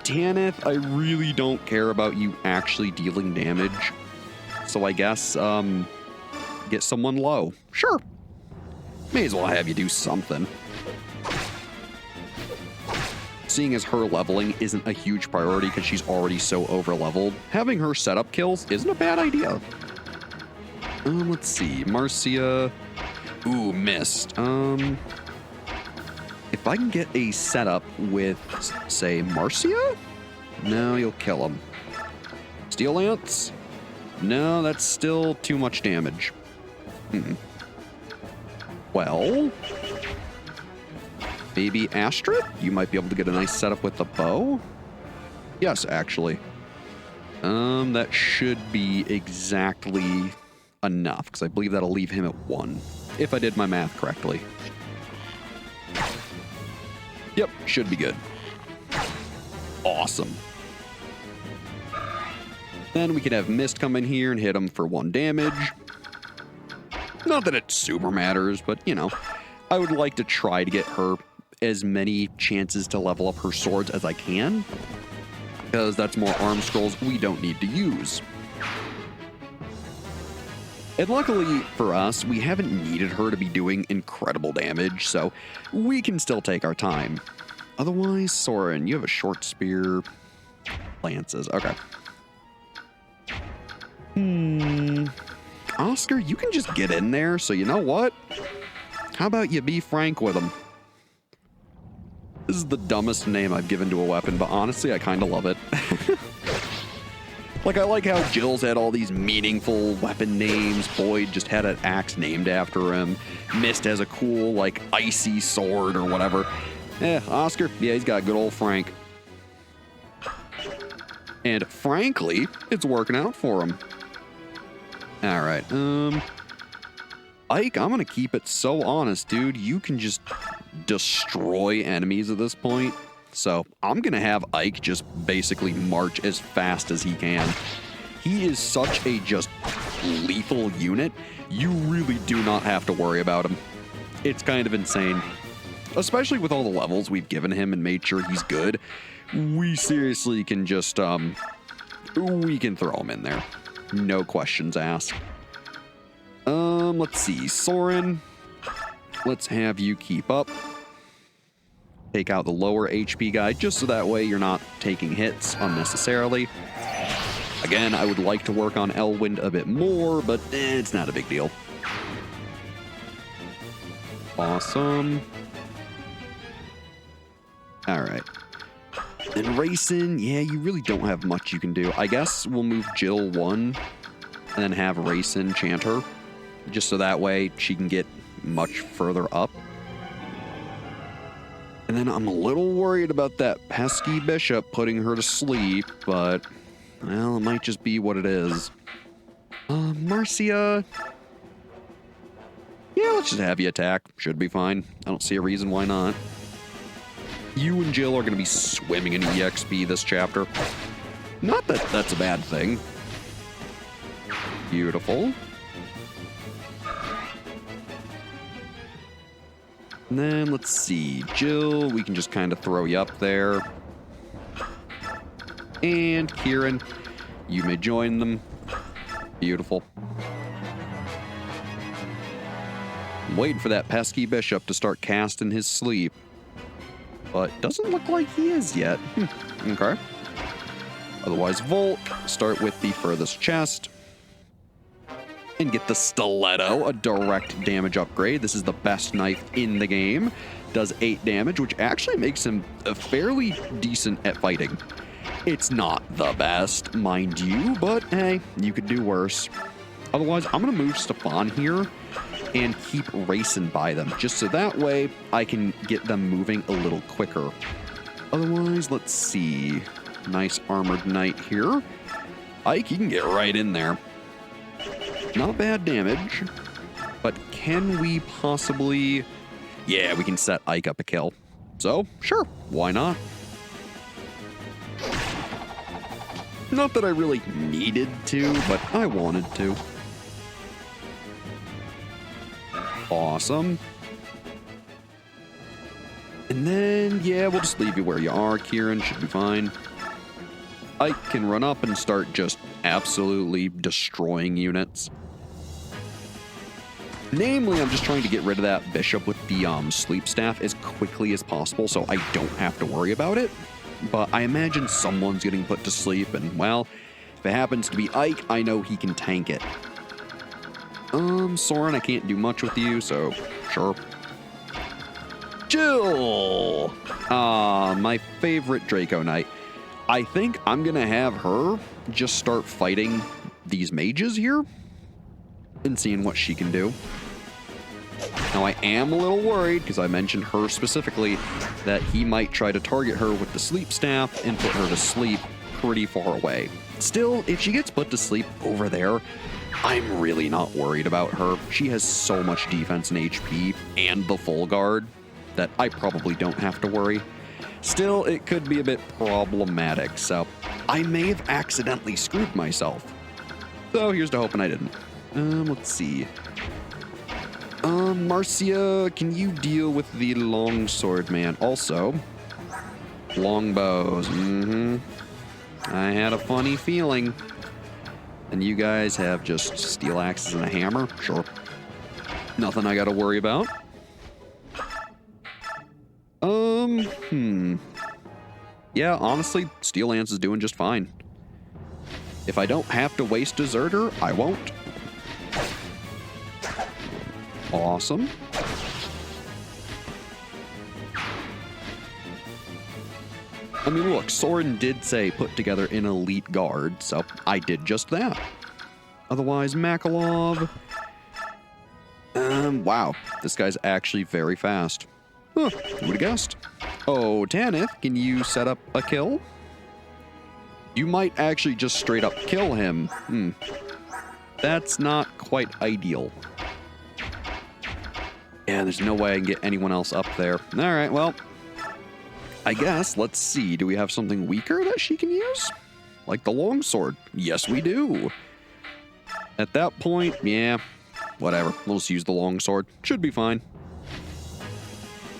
Tanith, I really don't care about you actually dealing damage. So I guess, get someone low. Sure. May as well have you do something. Seeing as her leveling isn't a huge priority because she's already so over-leveled, having her set up kills isn't a bad idea. Let's see, Marcia. Ooh, missed. If I can get a setup with, say, Marcia? No, you'll kill him. Steel Lance? No, that's still too much damage. Well, maybe Astrid? You might be able to get a nice setup with the bow? Yes, actually. That should be exactly enough, because I believe that'll leave him at 1, if I did my math correctly. Yep, should be good. Awesome. Then we can have Mist come in here and hit him for 1 damage. Not that it super matters, but, you know, I would like to try to get her as many chances to level up her swords as I can, because that's more arm scrolls we don't need to use. And luckily for us, we haven't needed her to be doing incredible damage, so we can still take our time. Otherwise, Soren, you have a short spear. Lances, okay. Oscar, you can just get in there, so you know what? How about you be frank with him? This is the dumbest name I've given to a weapon, but honestly, I kind of love it. Like, I like how Jill's had all these meaningful weapon names. Boyd just had an axe named after him. Mist has a cool, like, icy sword or whatever. Oscar, yeah, he's got good old Frank. And frankly, it's working out for him. All right, Ike, I'm gonna keep it so honest, dude. You can just destroy enemies at this point. So I'm going to have Ike just basically march as fast as he can. He is such a just lethal unit. You really do not have to worry about him. It's kind of insane. Especially with all the levels we've given him and made sure he's good. We seriously can just, we can throw him in there. No questions asked. Let's see. Soren, let's have you keep up. Take out the lower HP guy, just so that way you're not taking hits unnecessarily. Again, I would like to work on Elwind a bit more, but it's not a big deal. Awesome. All right. And Racing, yeah, you really don't have much you can do. I guess we'll move Jill 1 and then have Racing chant her, just so that way she can get much further up. And then I'm a little worried about that pesky bishop putting her to sleep, but, well, it might just be what it is. Marcia. Yeah, let's just have you attack. Should be fine. I don't see a reason why not. You and Jill are going to be swimming in EXP this chapter. Not that that's a bad thing. Beautiful. And then, let's see, Jill, we can just kind of throw you up there. And Kieran, you may join them. Beautiful. I'm waiting for that pesky bishop to start casting his sleep. But doesn't look like he is yet. Okay. Otherwise, Volk, start with the furthest chest. And get the Stiletto, a direct damage upgrade. This is the best knife in the game. Does 8 damage, which actually makes him fairly decent at fighting. It's not the best, mind you, but hey, you could do worse. Otherwise, I'm going to move Stefan here and keep racing by them, just so that way I can get them moving a little quicker. Otherwise, let's see. Nice armored knight here. Ike, you can get right in there. Not bad damage, but can we possibly... Yeah, we can set Ike up a kill. So, sure, why not? Not that I really needed to, but I wanted to. Awesome. And then, yeah, we'll just leave you where you are, Kieran. Should be fine. Ike can run up and start just absolutely destroying units. Namely, I'm just trying to get rid of that bishop with the sleep staff as quickly as possible so I don't have to worry about it. But I imagine someone's getting put to sleep, and well, if it happens to be Ike, I know he can tank it. Soren, I can't do much with you, so sure. Jill! My favorite Draco Knight. I think I'm gonna have her just start fighting these mages here and seeing what she can do. Now, I am a little worried, because I mentioned her specifically, that he might try to target her with the sleep staff and put her to sleep pretty far away. Still, if she gets put to sleep over there, I'm really not worried about her. She has so much defense and HP and the full guard that I probably don't have to worry. Still, it could be a bit problematic, so I may have accidentally screwed myself. So here's to hoping I didn't. Let's see. Marcia, can you deal with the longsword man? Also, longbows. I had a funny feeling. And you guys have just steel axes and a hammer? Sure. Nothing I gotta worry about. Yeah, honestly, Steel Lance is doing just fine. If I don't have to waste Deserter, I won't. Awesome. I mean, look, Soren did say put together an elite guard, so I did just that. Otherwise, Makalov. Wow, this guy's actually very fast. Huh, who would have guessed? Oh, Tanith, can you set up a kill? You might actually just straight up kill him. That's not quite ideal. Yeah, there's no way I can get anyone else up there. All right, well, I guess, let's see. Do we have something weaker that she can use? Like the longsword. Yes, we do. At that point, yeah, whatever. We'll just use the longsword. Should be fine.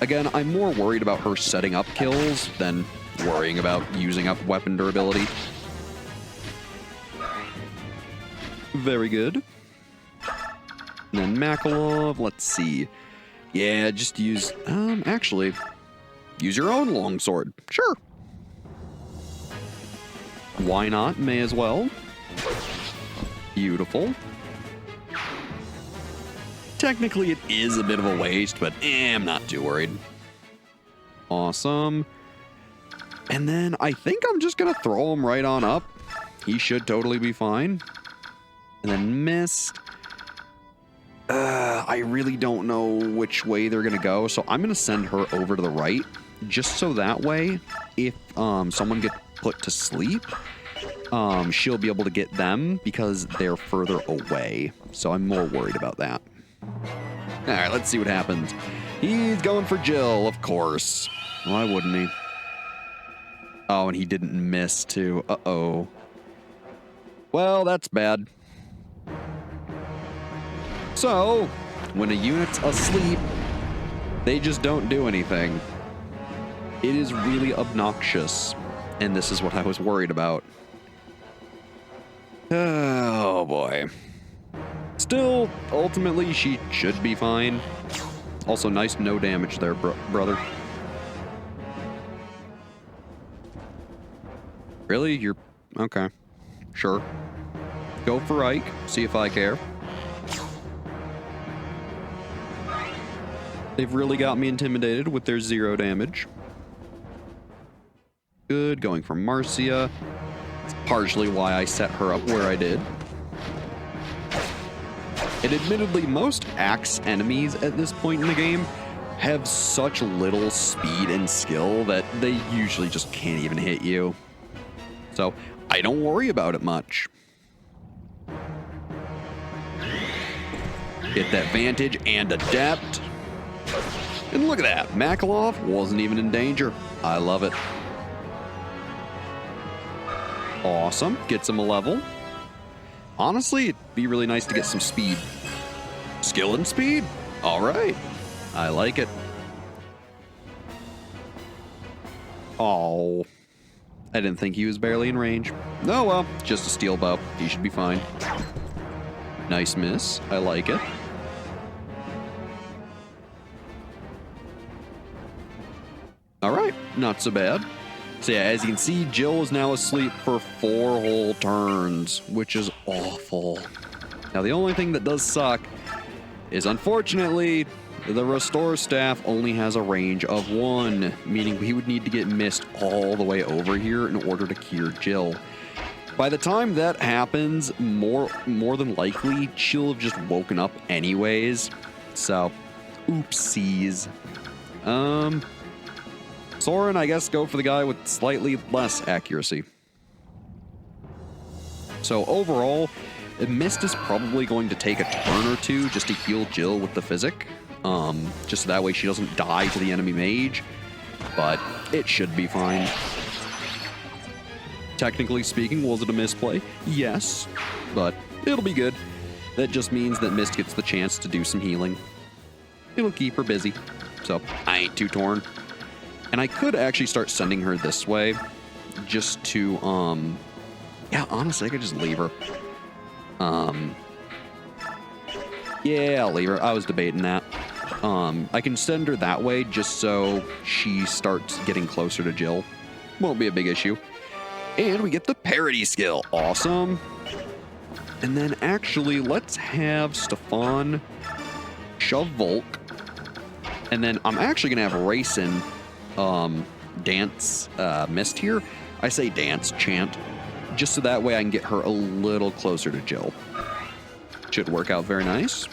Again, I'm more worried about her setting up kills than worrying about using up weapon durability. Very good. And then Makalov, let's see. Yeah, just use, actually, use your own longsword. Sure. Why not? May as well. Beautiful. Technically, it is a bit of a waste, but I'm not too worried. Awesome. And then I think I'm just going to throw him right on up. He should totally be fine. And then Mist. I really don't know which way they're going to go, so I'm going to send her over to the right, just so that way, if someone gets put to sleep, she'll be able to get them because they're further away. So I'm more worried about that. All right, let's see what happens. He's going for Jill, of course. Why wouldn't he? Oh, and he didn't miss, too. Uh-oh. Well, that's bad. So, when a unit's asleep, they just don't do anything. It is really obnoxious, and this is what I was worried about. Oh, boy. Still, ultimately, she should be fine. Also, nice no damage there, brother. Really? You're Okay. Sure. Go for Ike. See if I care. They've really got me intimidated with their 0 damage. Good. Going for Marcia. It's partially why I set her up where I did. And admittedly, most axe enemies at this point in the game have such little speed and skill that they usually just can't even hit you. So I don't worry about it much. Get that Vantage and Adept. And look at that, Makalov wasn't even in danger. I love it. Awesome, gets him a level. Honestly, it'd be really nice to get some speed. Skill and speed? All right, I like it. Oh, I didn't think he was barely in range. Oh well, just a steel bow. He should be fine. Nice miss, I like it. All right, not so bad. So yeah, as you can see, Jill is now asleep for 4 whole turns, which is awful. Now, the only thing that does suck is, unfortunately, the Restore Staff only has a range of 1, meaning we would need to get Mist all the way over here in order to cure Jill. By the time that happens, more than likely, she'll have just woken up anyways. So, oopsies. Soren, I guess, go for the guy with slightly less accuracy. So overall, Mist is probably going to take a turn or 2 just to heal Jill with the Physic. Just so that way she doesn't die to the enemy mage. But it should be fine. Technically speaking, was it a misplay? Yes, but it'll be good. That just means that Mist gets the chance to do some healing. It'll keep her busy. So I ain't too torn. And I could actually start sending her this way just to, yeah, honestly, I could just leave her. Yeah, I'll leave her. I was debating that. I can send her that way just so she starts getting closer to Jill. Won't be a big issue. And we get the parity skill. Awesome. And then actually, let's have Stefan shove Volk. And then I'm actually going to have Rayson dance Mist here. I say dance, chant, just so that way I can get her a little closer to Jill. Should work out very nice.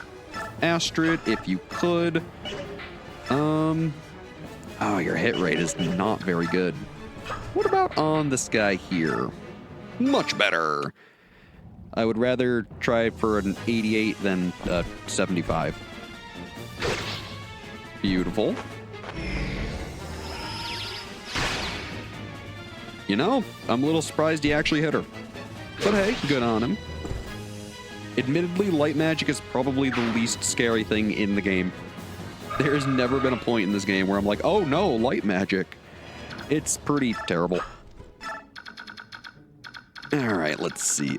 Astrid, if you could. Oh, your hit rate is not very good. What about on this guy here? Much better. I would rather try for an 88 than 75. Beautiful. You know, I'm a little surprised he actually hit her. But hey, good on him. Admittedly, light magic is probably the least scary thing in the game. There's never been a point in this game where I'm like, oh no, light magic. It's pretty terrible. Alright, let's see.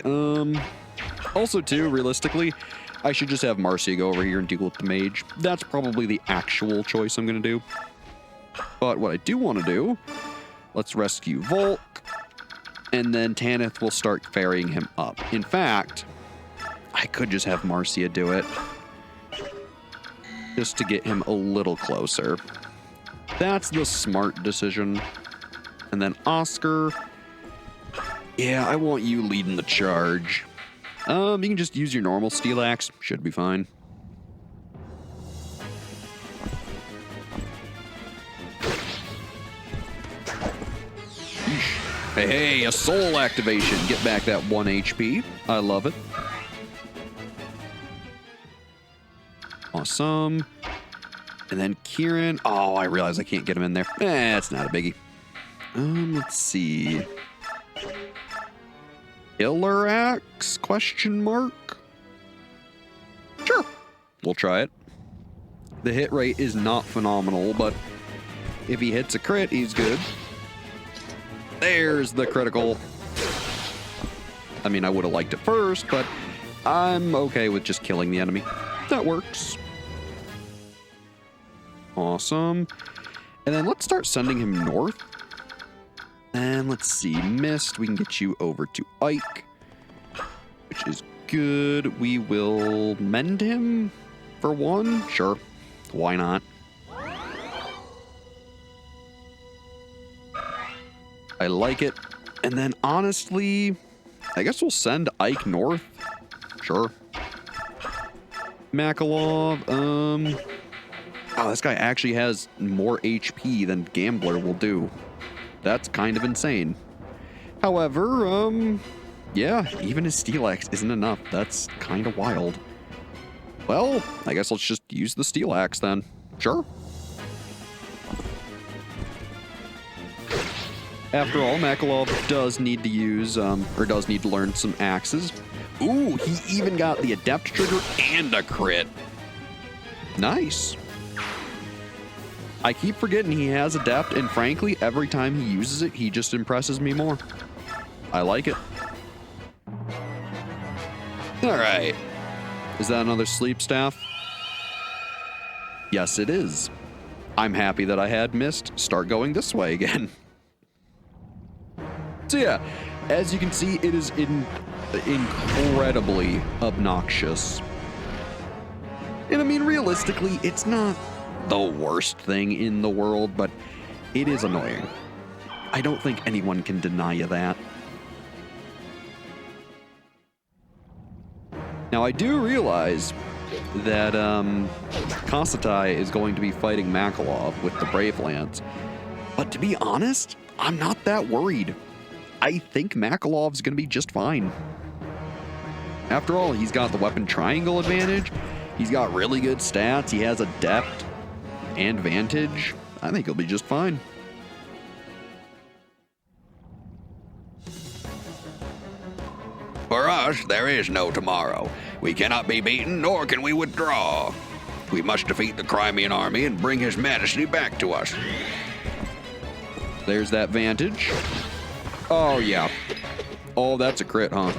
Also too, realistically, I should just have Marcia go over here and deal with the mage. That's probably the actual choice I'm gonna do. But what I do want to do, let's rescue Volk, and then Tanith will start ferrying him up. In fact, I could just have Marcia do it, just to get him a little closer. That's the smart decision. And then Oscar, yeah, I want you leading the charge. You can just use your normal steel axe, should be fine. Hey, a soul activation. Get back that 1 HP. I love it. Awesome. And then Kieran. Oh, I realize I can't get him in there. It's not a biggie. Let's see. Killer axe? Question mark? Sure. We'll try it. The hit rate is not phenomenal, but if he hits a crit, he's good. There's the critical. I mean, I would have liked it first, but I'm okay with just killing the enemy. That works. Awesome. And then let's start sending him north. And let's see, Mist, we can get you over to Ike, which is good. We will mend him for 1. Sure, why not? I like it. And then honestly, I guess we'll send Ike north. Sure. Makalov, oh, this guy actually has more HP than Gambler will do. That's kind of insane. However, yeah, even his Steel Axe isn't enough. That's kind of wild. Well, I guess let's just use the Steel Axe then. Sure. After all, Makalov does need to use, or does need to learn some axes. Ooh, he even got the Adept trigger and a crit. Nice. I keep forgetting he has Adept, and frankly, every time he uses it, he just impresses me more. I like it. All right. Is that another sleep staff? Yes, it is. I'm happy that I had Mist start going this way again. So yeah, as you can see, it is incredibly obnoxious. And I mean, realistically, it's not the worst thing in the world, but it is annoying. I don't think anyone can deny you that. Now, I do realize that Konstantai is going to be fighting Makalov with the Brave Lance, but to be honest, I'm not that worried. I think Makalov's going to be just fine. After all, he's got the weapon triangle advantage. He's got really good stats. He has Adept and Vantage. I think he'll be just fine. For us, there is no tomorrow. We cannot be beaten, nor can we withdraw. We must defeat the Crimean army and bring his majesty back to us. There's that Vantage. Oh, yeah. Oh, that's a crit, huh?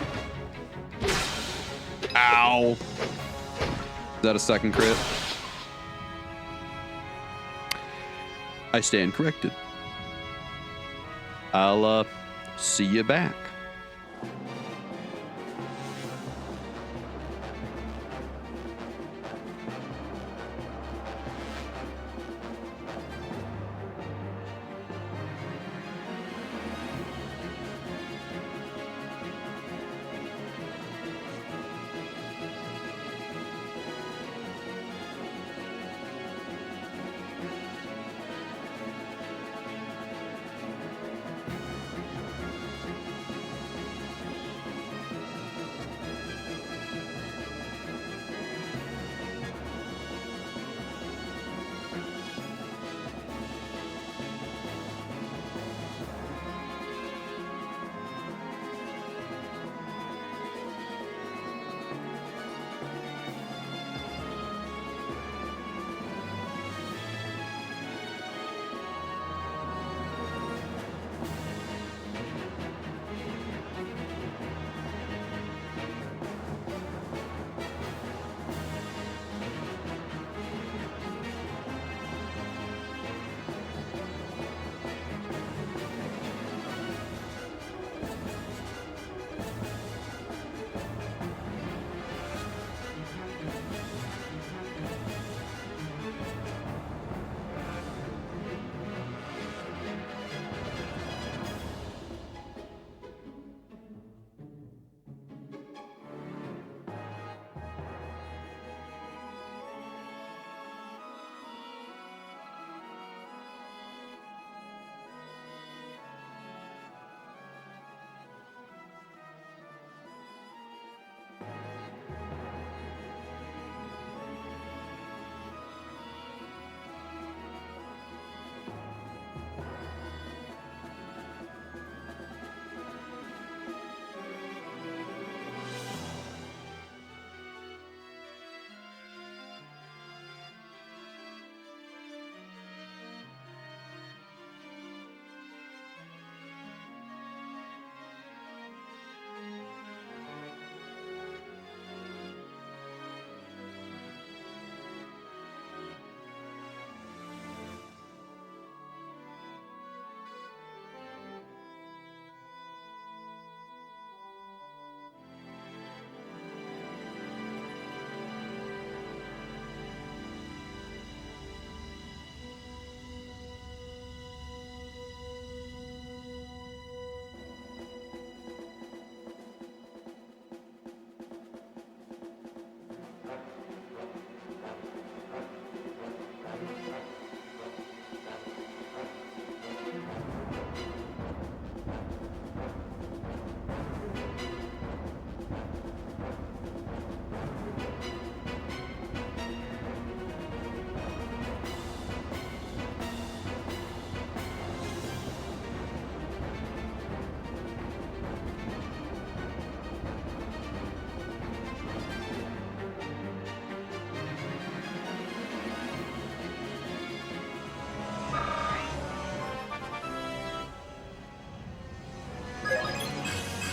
Ow. Is that a second crit? I stand corrected. I'll, see you back.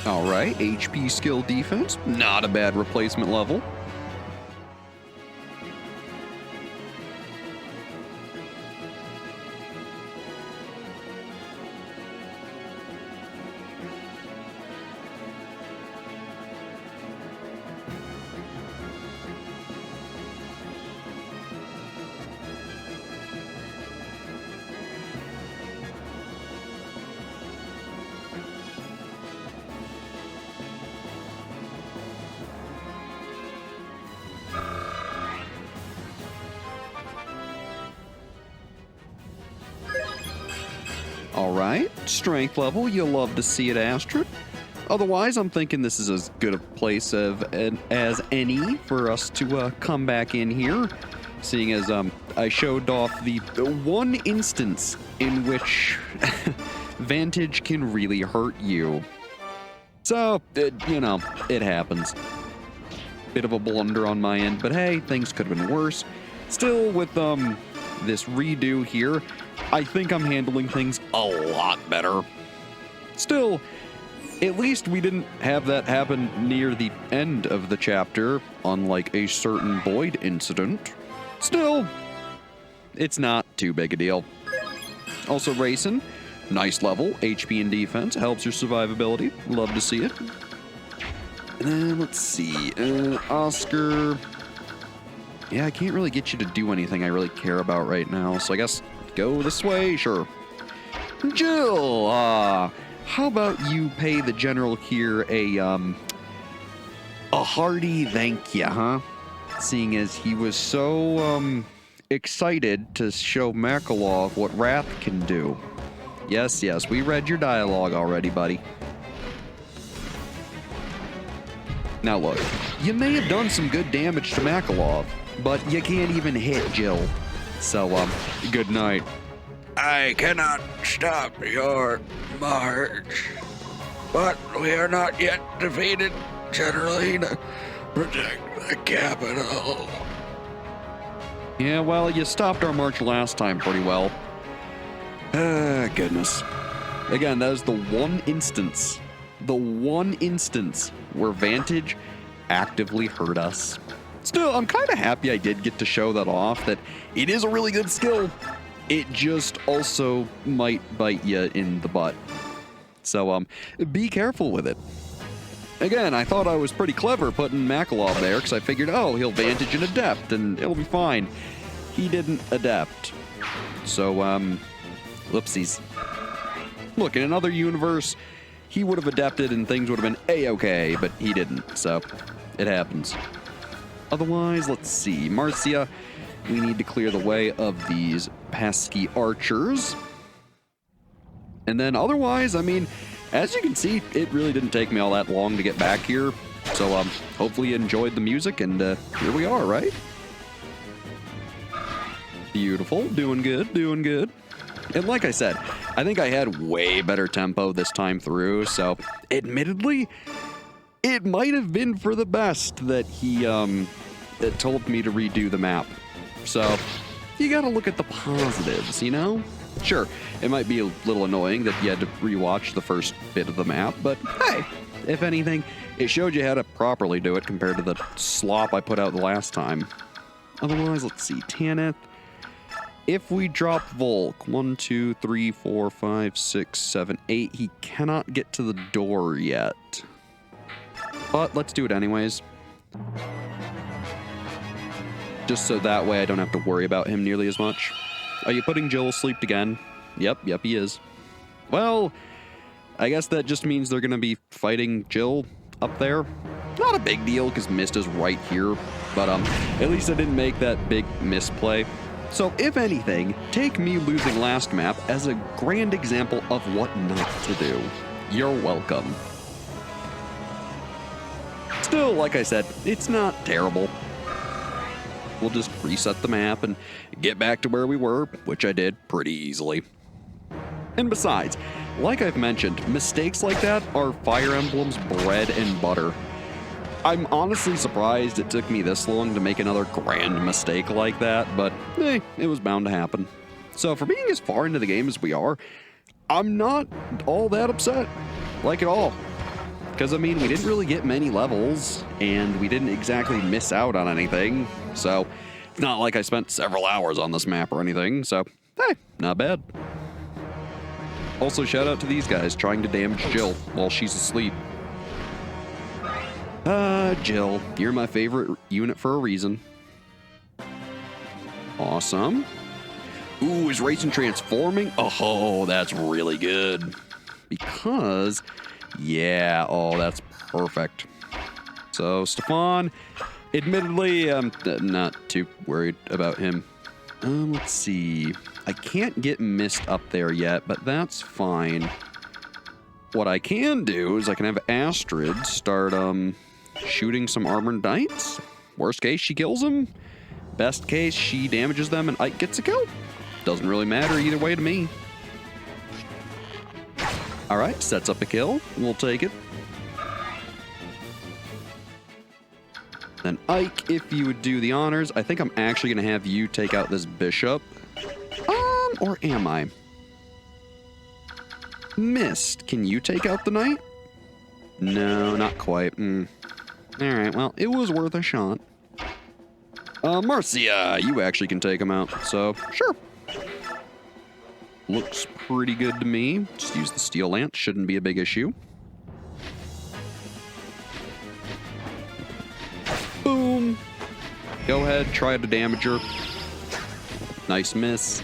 All right, HP skill defense, not a bad replacement level. All right, strength level, you'll love to see it, Astrid. Otherwise, I'm thinking this is as good a place as any for us to come back in here, seeing as I showed off the one instance in which Vantage can really hurt you. So, you know, it happens. Bit of a blunder on my end, but hey, things could have been worse. Still, with this redo here, I think I'm handling things a lot better. Still, at least we didn't have that happen near the end of the chapter, unlike a certain Boyd incident. Still, it's not too big a deal. Also, racing, nice level, HP and defense, helps your survivability. Love to see it. Let's see, Oscar. Yeah, I can't really get you to do anything I really care about right now, so I guess go this way, sure. Jill, how about you pay the general here a hearty thank you, huh? Seeing as he was so, excited to show Makalov what Wrath can do. Yes, we read your dialogue already, buddy. Now look, you may have done some good damage to Makalov, but you can't even hit Jill. So, good night. I cannot stop your march, but we are not yet defeated. Generally, to protect the capital. Yeah, well, you stopped our march last time pretty well. Goodness. Again, that is the one instance where Vantage actively hurt us. Still, I'm kind of happy I did get to show that off, that it is a really good skill. It just also might bite you in the butt. So, be careful with it. Again, I thought I was pretty clever putting Makalov there, because I figured, oh, he'll Vantage and Adept, and it'll be fine. He didn't Adept. So, whoopsies. Look, in another universe, he would have adapted and things would have been A-okay, but he didn't, so it happens. Otherwise, let's see. Marcia, we need to clear the way of these pesky archers. And then otherwise, I mean, as you can see, it really didn't take me all that long to get back here. So, hopefully you enjoyed the music, and here we are, right? Beautiful. Doing good. And like I said, I think I had way better tempo this time through, so admittedly, it might have been for the best that he that told me to redo the map. So you gotta look at the positives, you know? Sure, it might be a little annoying that you had to rewatch the first bit of the map, but hey, if anything, it showed you how to properly do it compared to the slop I put out the last time. Otherwise, let's see, Tanith. If we drop Volk, 1, 2, 3, 4, 5, 6, 7, 8, he cannot get to the door yet. But let's do it anyways. Just so that way I don't have to worry about him nearly as much. Are you putting Jill asleep again? Yep, he is. Well, I guess that just means they're going to be fighting Jill up there. Not a big deal, because Mist is right here. But at least I didn't make that big misplay. So, if anything, take me losing last map as a grand example of what not to do. You're welcome. Still, like I said, it's not terrible. We'll just reset the map and get back to where we were, which I did pretty easily. And besides, like I've mentioned, mistakes like that are Fire Emblem's bread and butter. I'm honestly surprised it took me this long to make another grand mistake like that, but hey, it was bound to happen. So for being as far into the game as we are, I'm not all that upset. Like at all. Because, I mean, we didn't really get many levels, and we didn't exactly miss out on anything. So, it's not like I spent several hours on this map or anything. So, hey, not bad. Also, shout out to these guys trying to damage Jill while she's asleep. Jill, you're my favorite unit for a reason. Awesome. Ooh, is Racing transforming? Oh, that's really good. Because, yeah, oh, that's perfect. So, Stefan, admittedly, I'm not too worried about him. Let's see. I can't get Mist up there yet, but that's fine. What I can do is I can have Astrid start, shooting some armored knights. Worst case, she kills them. Best case, she damages them and Ike gets a kill. Doesn't really matter either way to me. All right, sets up a kill. We'll take it. Then Ike, if you would do the honors, I think I'm actually going to have you take out this bishop. Or am I? Mist, can you take out the knight? No, not quite. All right, well, it was worth a shot. Marcia, you actually can take him out, so sure. Looks pretty good to me. Just use the steel lance, shouldn't be a big issue. Boom. Go ahead, try to damage her. Nice miss.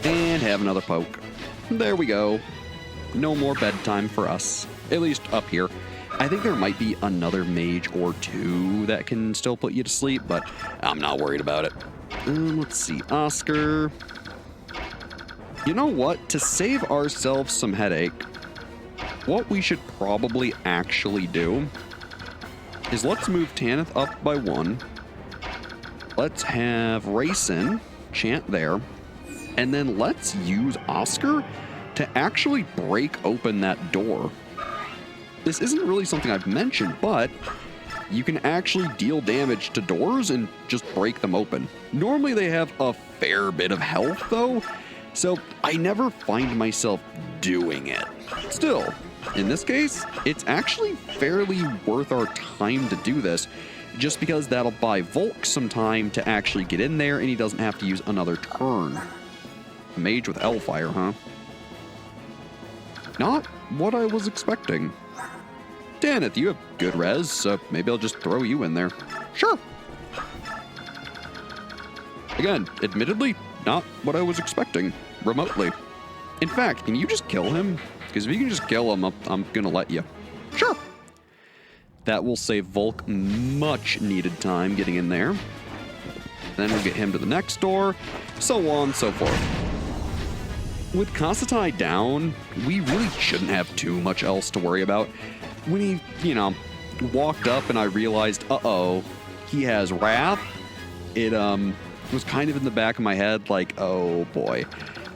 And have another poke. There we go. No more bedtime for us. At least up here. I think there might be another mage or two that can still put you to sleep, but I'm not worried about it. Let's see. Oscar. You know what? To save ourselves some headache, what we should probably actually do is let's move Tanith up by 1. Let's have Racin chant there. And then let's use Oscar to actually break open that door. This isn't really something I've mentioned, but you can actually deal damage to doors and just break them open. Normally they have a fair bit of health though, so I never find myself doing it. Still, in this case, it's actually fairly worth our time to do this, just because that'll buy Volk some time to actually get in there and he doesn't have to use another turn. Mage with Hellfire, huh? Not what I was expecting. Tanith, you have good res, so maybe I'll just throw you in there. Sure. Again, admittedly, not what I was expecting, remotely. In fact, can you just kill him? Because if you can just kill him, I'm gonna let you. Sure. That will save Volk much needed time getting in there. Then we'll get him to the next door, so on and so forth. With Kassetai down, we really shouldn't have too much else to worry about. When he, walked up and I realized, uh-oh, he has Wrath, it was kind of in the back of my head like, oh boy,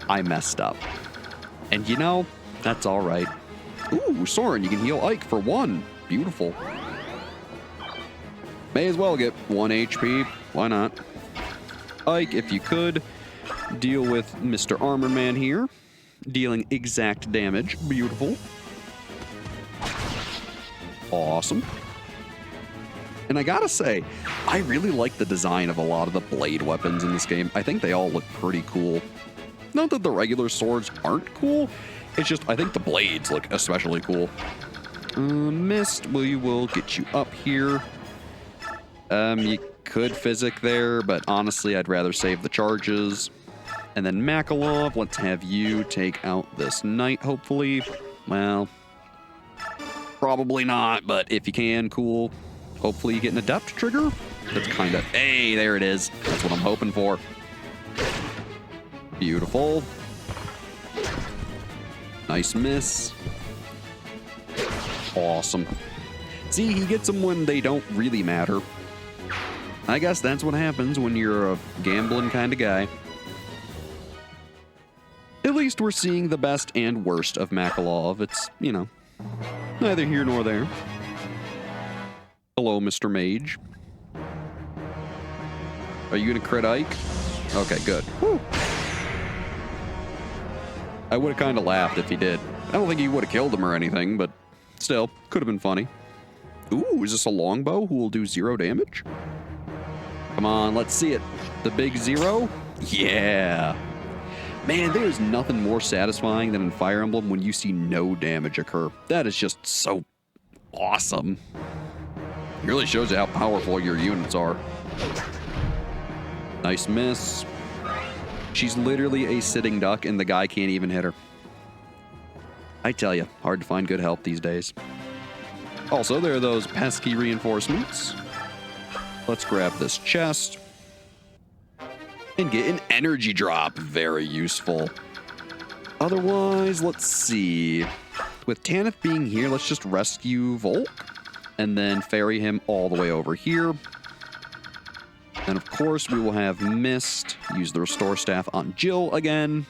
I messed up. And that's all right. Ooh, Soren, you can heal Ike for 1. Beautiful. May as well get 1 HP. Why not? Ike, if you could, deal with Mr. Armor Man here. Dealing exact damage. Beautiful. Awesome. And I gotta say, I really like the design of a lot of the blade weapons in this game. I think they all look pretty cool. Not that the regular swords aren't cool, it's just I think the blades look especially cool. Mist, we will get you up here. You could physic there, but honestly, I'd rather save the charges. And then Makalov, let's have you take out this knight, hopefully. Well, probably not, but if you can, cool. Hopefully you get an adept trigger. That's kind of, hey, there it is. That's what I'm hoping for. Beautiful. Nice miss. Awesome. See, he gets them when they don't really matter. I guess that's what happens when you're a gambling kind of guy. At least we're seeing the best and worst of Makalov. It's, neither here nor there. Hello, Mr. Mage. Are you gonna crit Ike? Okay, good. Whew. I would have kind of laughed if he did. I don't think he would have killed him or anything, but still, could have been funny. Ooh, is this a longbow who will do 0 damage? Come on, let's see it. The big 0? Yeah. Man, there is nothing more satisfying than in Fire Emblem when you see no damage occur. That is just so awesome. It really shows you how powerful your units are. Nice miss. She's literally a sitting duck and the guy can't even hit her. I tell you, hard to find good help these days. Also, there are those pesky reinforcements. Let's grab this chest. And get an energy drop. Very useful. Otherwise, let's see. With Tanith being here, let's just rescue Volk. And then ferry him all the way over here. And of course, we will have Mist use the Restore Staff on Jill again.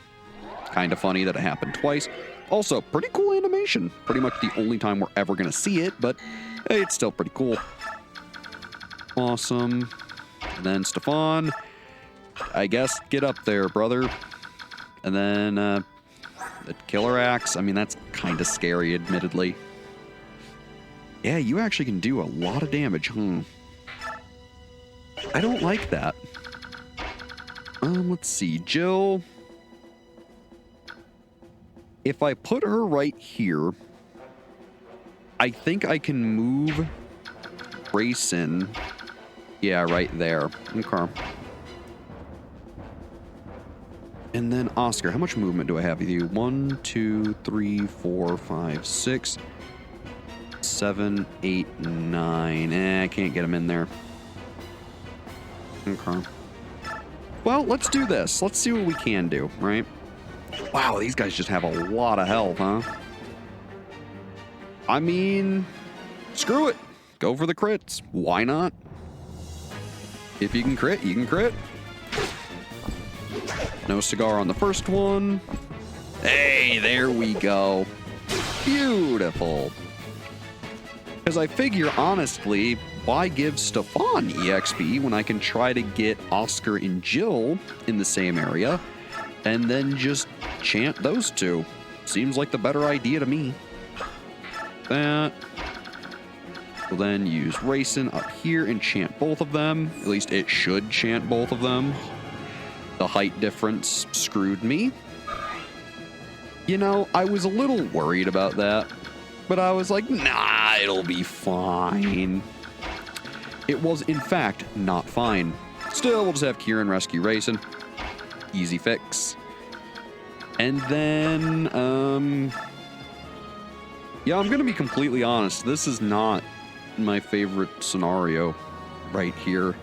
Kind of funny that it happened twice. Also, pretty cool animation. Pretty much the only time we're ever going to see it, but hey, it's still pretty cool. Awesome. And then Stefan, I guess get up there, brother. And then the Killer Axe. I mean, that's kind of scary, admittedly. Yeah, you actually can do a lot of damage, I don't like that. Let's see. Jill. If I put her right here, I think I can move Grayson. Yeah, right there. Okay. And then Oscar. How much movement do I have with you? 1, 2, 3, 4, 5, 6, 7, 8, 9. I can't get him in there. Okay. Well, let's do this. Let's see what we can do, right? Wow, these guys just have a lot of health, huh? I mean, screw it. Go for the crits. Why not? If you can crit, you can crit. No cigar on the first one. Hey, there we go. Beautiful. Because I figure, honestly, why give Stefan EXP when I can try to get Oscar and Jill in the same area and then just chant those two? Seems like the better idea to me. That. We'll then use Racing up here and chant both of them. At least it should chant both of them. The height difference screwed me. You know, I was a little worried about that, but I was like, nah, it'll be fine. It was, in fact, not fine. Still, we'll just have Kieran rescue Racing. Easy fix. And then, yeah, I'm gonna be completely honest. This is not my favorite scenario right here.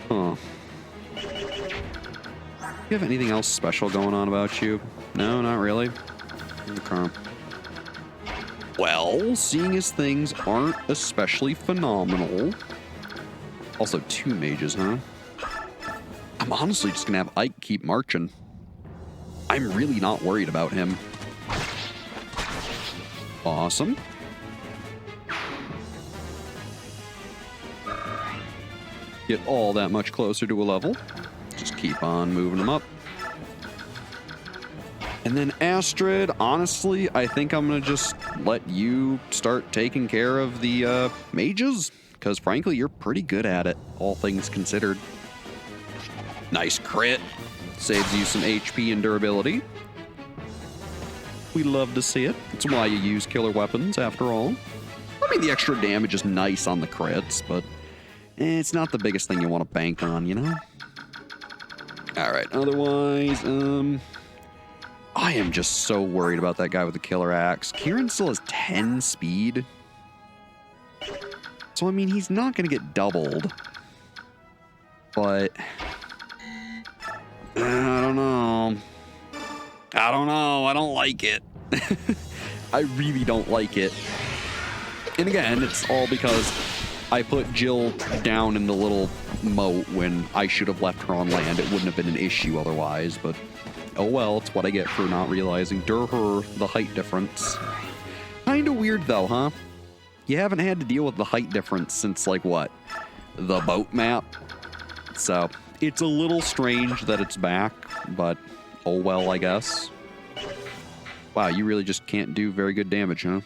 Huh. You have anything else special going on about you? No, not really. Okay. Well, seeing as things aren't especially phenomenal. Also, 2 mages, huh? I'm honestly just gonna have Ike keep marching. I'm really not worried about him. Awesome. Get all that much closer to a level. Just keep on moving them up. And then Astrid, honestly, I think I'm going to just let you start taking care of the mages. Because frankly, you're pretty good at it, all things considered. Nice crit. Saves you some HP and durability. We love to see it. It's why you use killer weapons, after all. I mean, the extra damage is nice on the crits, but it's not the biggest thing you want to bank on, you know? Alright, otherwise, I am just so worried about that guy with the killer axe. Kieran still has 10 speed. So, I mean, he's not going to get doubled. But I don't know. I don't like it. I really don't like it. And again, it's all because I put Jill down in the little moat when I should have left her on land. It wouldn't have been an issue otherwise, but oh well, it's what I get for not realizing the height difference. Kinda weird though, huh? You haven't had to deal with the height difference since, like, what? The boat map? So, it's a little strange that it's back, but oh well, I guess. Wow, you really just can't do very good damage, huh?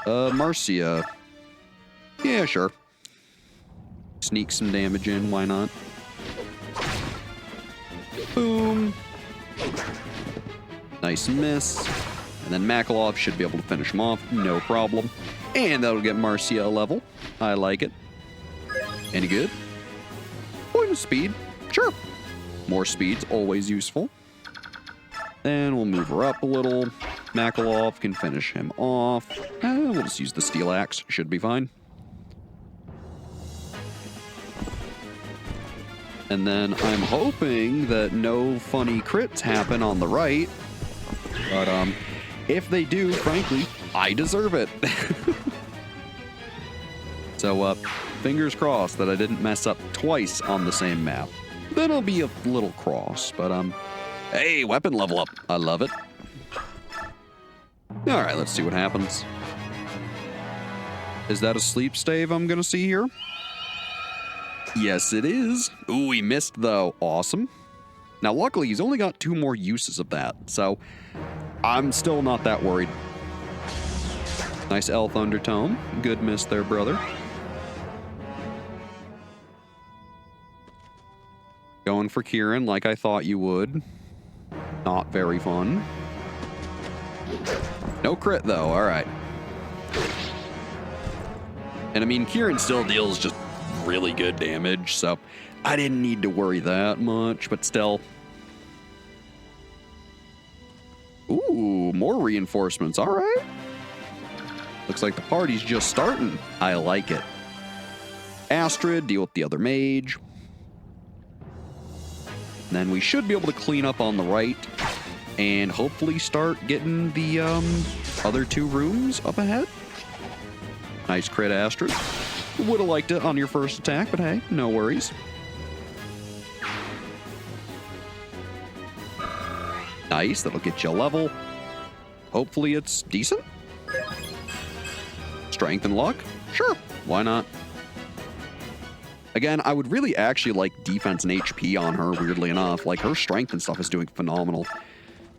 Marcia. Yeah, sure. Sneak some damage in, why not? Boom. Nice miss. And then Makalov should be able to finish him off, no problem. And that'll get Marcia a level. I like it. Any good? Point of speed. Sure. More speed's always useful. Then we'll move her up a little. Makalov can finish him off. We'll just use the steel axe. Should be fine. And then I'm hoping that no funny crits happen on the right. But if they do, frankly, I deserve it. So fingers crossed that I didn't mess up twice on the same map. Then I'll be a little cross, but hey, weapon level up. I love it. All right, let's see what happens. Is that a sleep stave I'm gonna see here? Yes, it is. Ooh, he missed though. Awesome. Now, luckily, he's only got 2 more uses of that, so I'm still not that worried. Nice elf undertone. Good miss there, brother. Going for Kieran like I thought you would. Not very fun. No crit, though. All right. And I mean, Kieran still deals just really good damage, so I didn't need to worry that much, but still. Ooh, more reinforcements. All right. Looks like the party's just starting. I like it. Astrid, deal with the other mage. Then we should be able to clean up on the right and hopefully start getting the other 2 rooms up ahead. Nice crit, Astrid. Would have liked it on your first attack, but hey, no worries. Nice, that'll get you a level. Hopefully it's decent. Strength and luck? Sure, why not? Again, I would really actually like defense and HP on her, weirdly enough. Like, her strength and stuff is doing phenomenal.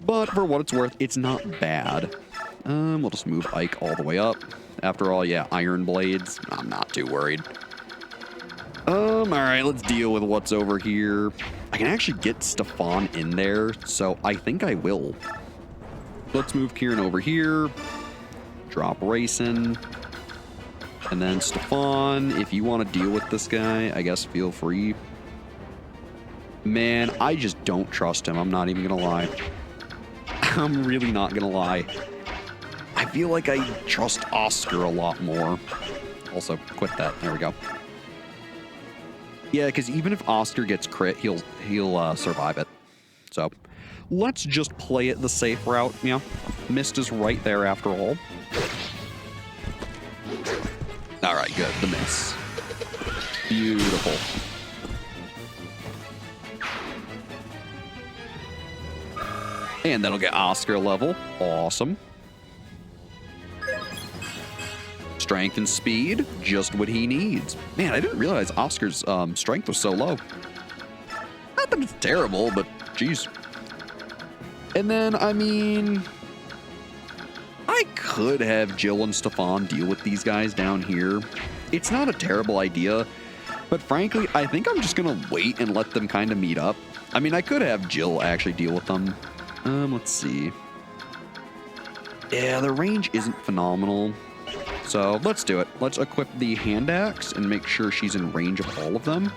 But for what it's worth, it's not bad. We'll just move Ike all the way up. After all, yeah, iron blades. I'm not too worried. All right, let's deal with what's over here. I can actually get Stefan in there, so I think I will. Let's move Kieran over here. Drop Racing. And then Stefan, if you want to deal with this guy, I guess feel free. Man, I just don't trust him. I'm not even going to lie. I'm really not going to lie. I feel like I trust Oscar a lot more. Also, quit that. There we go. Yeah, because even if Oscar gets crit, he'll survive it. So, let's just play it the safe route. You know, Mist is right there after all. All right, good. The miss. Beautiful. And that'll get Oscar a level. Awesome. Strength and speed, just what he needs. Man, I didn't realize Oscar's strength was so low. Not that it's terrible, but geez. And then, I mean, I could have Jill and Stefan deal with these guys down here. It's not a terrible idea, but frankly, I think I'm just gonna wait and let them kind of meet up. I mean, I could have Jill actually deal with them. Let's see. Yeah, the range isn't phenomenal. So let's do it. Let's equip the hand axe and make sure she's in range of all of them.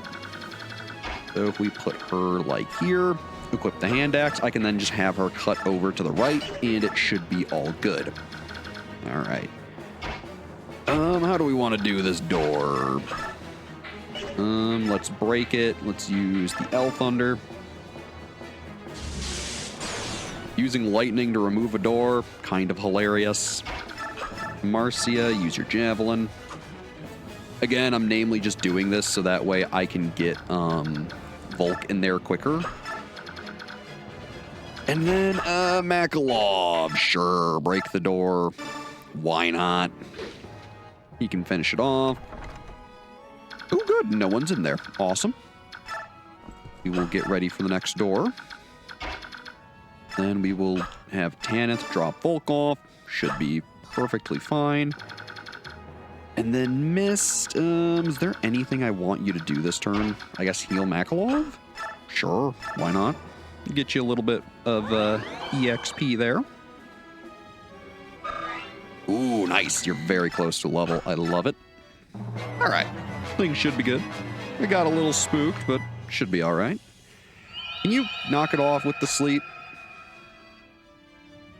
So if we put her like here, equip the hand axe, I can then just have her cut over to the right and it should be all good. All right. How do we want to do this door? Let's break it. Let's use the L Thunder. Using lightning to remove a door, kind of hilarious. Marcia, use your javelin. Again, I'm namely just doing this so that way I can get Volk in there quicker. And then Makalov, sure, break the door. Why not? He can finish it off. Oh, good, no one's in there. Awesome. We will get ready for the next door. Then we will have Tanith drop Volk off. Should be perfectly fine. And then Mist, is there anything I want you to do this turn? I guess heal Makalov? Sure, why not? Get you a little bit of EXP there. Ooh, nice. You're very close to level. I love it. All right. Things should be good. I got a little spooked, but should be all right. Can you knock it off with the sleep?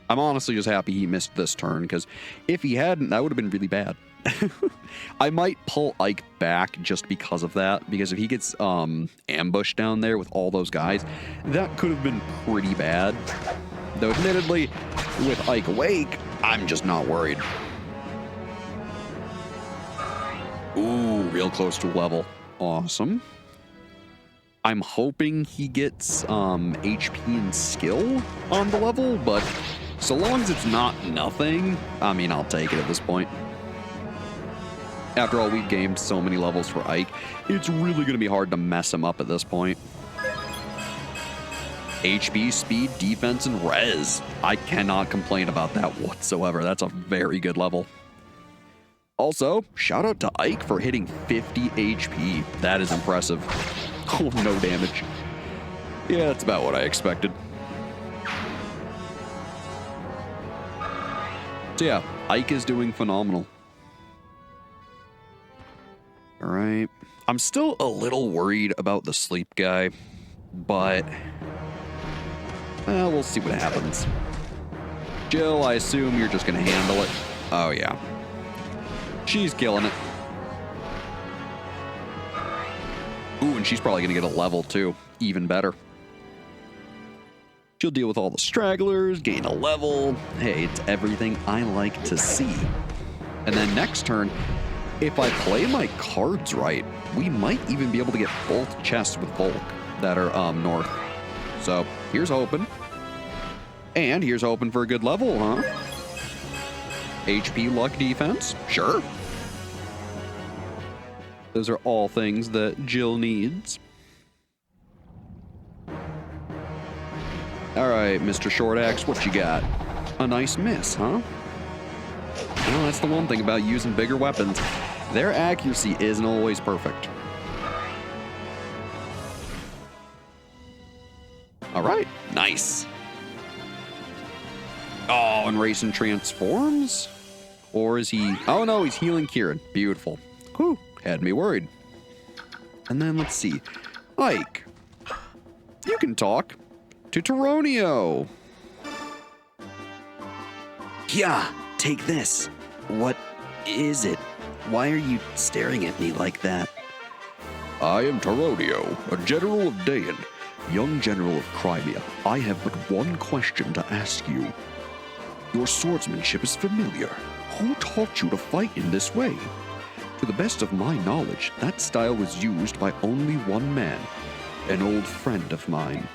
I'm honestly just happy he missed this turn, because if he hadn't, that would have been really bad. I might pull Ike back just because of that, because if he gets ambushed down there with all those guys, that could have been pretty bad. Though admittedly, with Ike awake, I'm just not worried. Ooh, real close to level. Awesome. I'm hoping he gets HP and skill on the level, but so long as it's not nothing, I mean, I'll take it at this point. After all, we've gained so many levels for Ike, it's really going to be hard to mess him up at this point. HP, speed, defense, and res. I cannot complain about that whatsoever. That's a very good level. Also, shout out to Ike for hitting 50 HP. That is impressive. Oh, no damage. Yeah, that's about what I expected. So yeah, Ike is doing phenomenal. All right. I'm still a little worried about the sleep guy, but we'll see what happens. Jill, I assume you're just going to handle it. Oh, yeah. She's killing it. Ooh, and she's probably going to get a level, too. Even better. She'll deal with all the stragglers, gain a level. Hey, it's everything I like to see. And then next turn, if I play my cards right, we might even be able to get both chests with Volk that are north. So here's hoping. And here's hoping for a good level, huh? HP, luck, defense? Sure. Those are all things that Jill needs. All right, Mr. Short Axe, what you got? A nice miss, huh? Well, that's the one thing about using bigger weapons. Their accuracy isn't always perfect. All right, nice. Oh, and Racing transforms? Or is he... Oh, no, he's healing Kieran. Beautiful. Whew, had me worried. And then let's see. Ike, you can talk to Taronio. Yeah, take this. What is it? Why are you staring at me like that? I am Taronio, a general of Daein, young general of Crimea. I have but one question to ask you. Your swordsmanship is familiar. Who taught you to fight in this way? To the best of my knowledge, that style was used by only one man, an old friend of mine.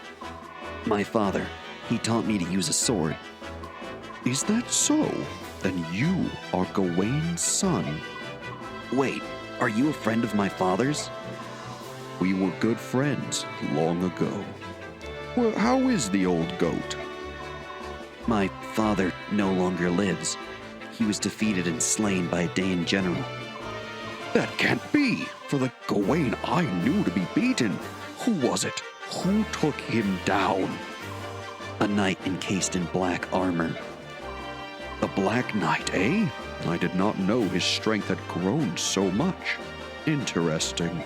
My father. He taught me to use a sword. Is that so? Then you are Gawain's son. Wait, are you a friend of my father's? We were good friends long ago. Well, how is the old goat? My father no longer lives. He was defeated and slain by a Daein general. That can't be, for the Gawain I knew to be beaten. Who was it? Who took him down? A knight encased in black armor. The Black Knight, eh? I did not know his strength had grown so much. Interesting.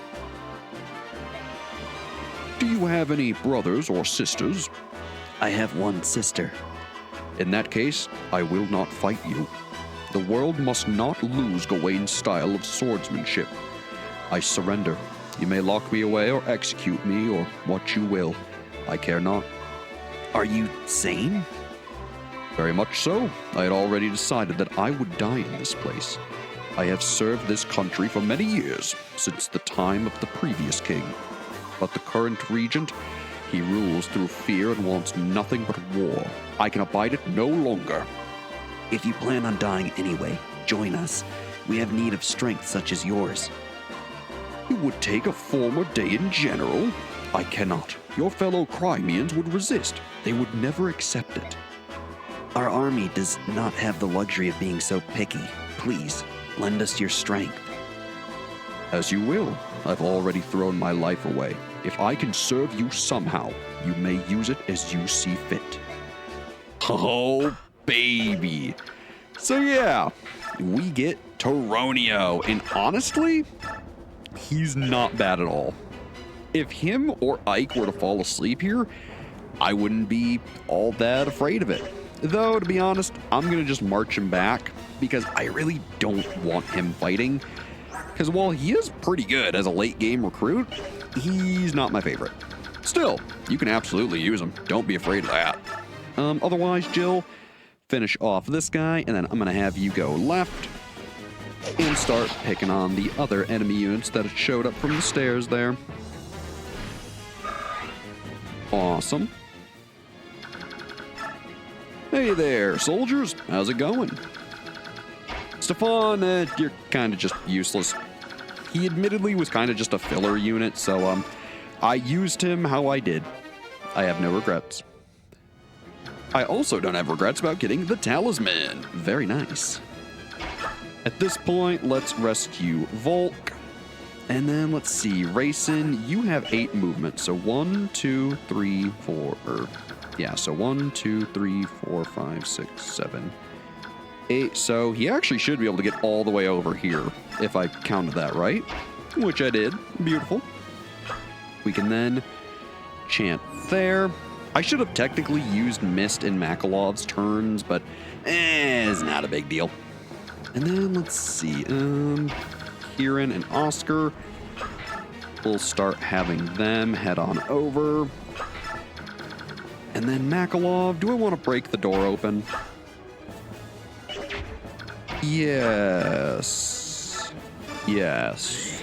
Do you have any brothers or sisters? I have one sister. In that case, I will not fight you. The world must not lose Gawain's style of swordsmanship. I surrender. You may lock me away or execute me or what you will. I care not. Are you sane? Very much so. I had already decided that I would die in this place. I have served this country for many years, since the time of the previous king. But the current regent, he rules through fear and wants nothing but war. I can abide it no longer. If you plan on dying anyway, join us. We have need of strength such as yours. You would take a former Daein general? I cannot. Your fellow Crimeans would resist. They would never accept it. Our army does not have the luxury of being so picky. Please, lend us your strength. As you will. I've already thrown my life away. If I can serve you somehow, you may use it as you see fit. Oh, baby. So yeah, we get Toronio, and honestly, he's not bad at all. If him or Ike were to fall asleep here, I wouldn't be all that afraid of it. Though, to be honest, I'm going to just march him back because I really don't want him fighting. Because while he is pretty good as a late game recruit, he's not my favorite. Still, you can absolutely use him. Don't be afraid of that. Otherwise, Jill, finish off this guy, and then I'm going to have you go left and start picking on the other enemy units that showed up from the stairs there. Awesome. Hey there, soldiers. How's it going? Stefan, you're kind of just useless. He admittedly was kind of just a filler unit, so I used him how I did. I have no regrets. I also don't have regrets about getting the talisman. Very nice. At this point, let's rescue Volk. And then let's see, Rayson, you have 8 movement. So 1, 2, 3, 4, so 1, 2, 3, 4, 5, 6, 7, 8. So he actually should be able to get all the way over here, if I counted that right, which I did. Beautiful. We can then chant there. I should have technically used Mist in Makalov's turns, but it's not a big deal. And then let's see, Kieran and Oscar, we'll start having them head on over. And then Makalov, do I want to break the door open? Yes. Yes.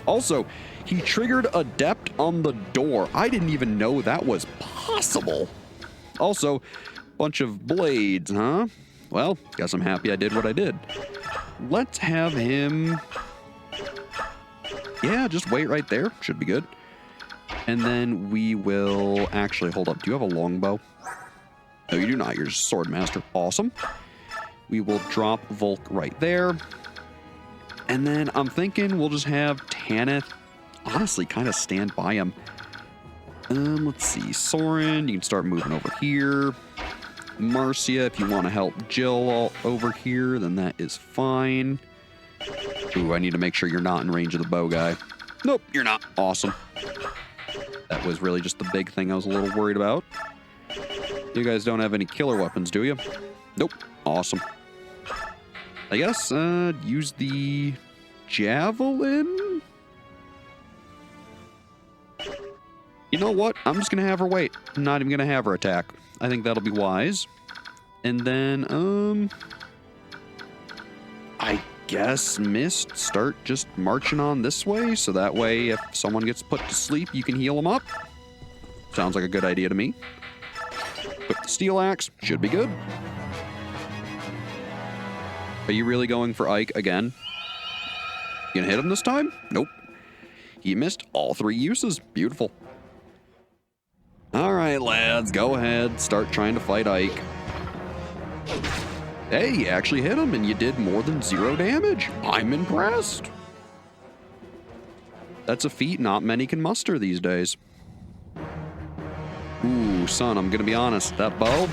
Also, he triggered Adept on the door. I didn't even know that was possible. Also, bunch of blades, huh? Well, guess I'm happy I did what I did. Let's have him... Yeah, just wait right there. Should be good. And then we will... Actually, hold up. Do you have a longbow? No, you do not. You're just a sword master. Awesome. We will drop Volk right there. And then I'm thinking we'll just have Tanith honestly kind of stand by him. Let's see. Soren, you can start moving over here. Marcia, if you want to help Jill over here, then that is fine. Ooh, I need to make sure you're not in range of the bow guy. Nope, you're not. Awesome. That was really just the big thing I was a little worried about. You guys don't have any killer weapons, do you? Nope. Awesome. I guess, use the javelin? You know what? I'm just gonna have her wait. I'm not even gonna have her attack. I think that'll be wise. And then, I guess Mist, start just marching on this way, so that way if someone gets put to sleep, you can heal them up. Sounds like a good idea to me. Put the steel axe, should be good. Are you really going for Ike again? You gonna hit him this time? Nope. He missed all 3 uses. Beautiful. All right, lads, go ahead. Start trying to fight Ike. Hey, you actually hit him and you did more than 0 damage. I'm impressed. That's a feat not many can muster these days. Ooh, son, I'm gonna be honest. That bow,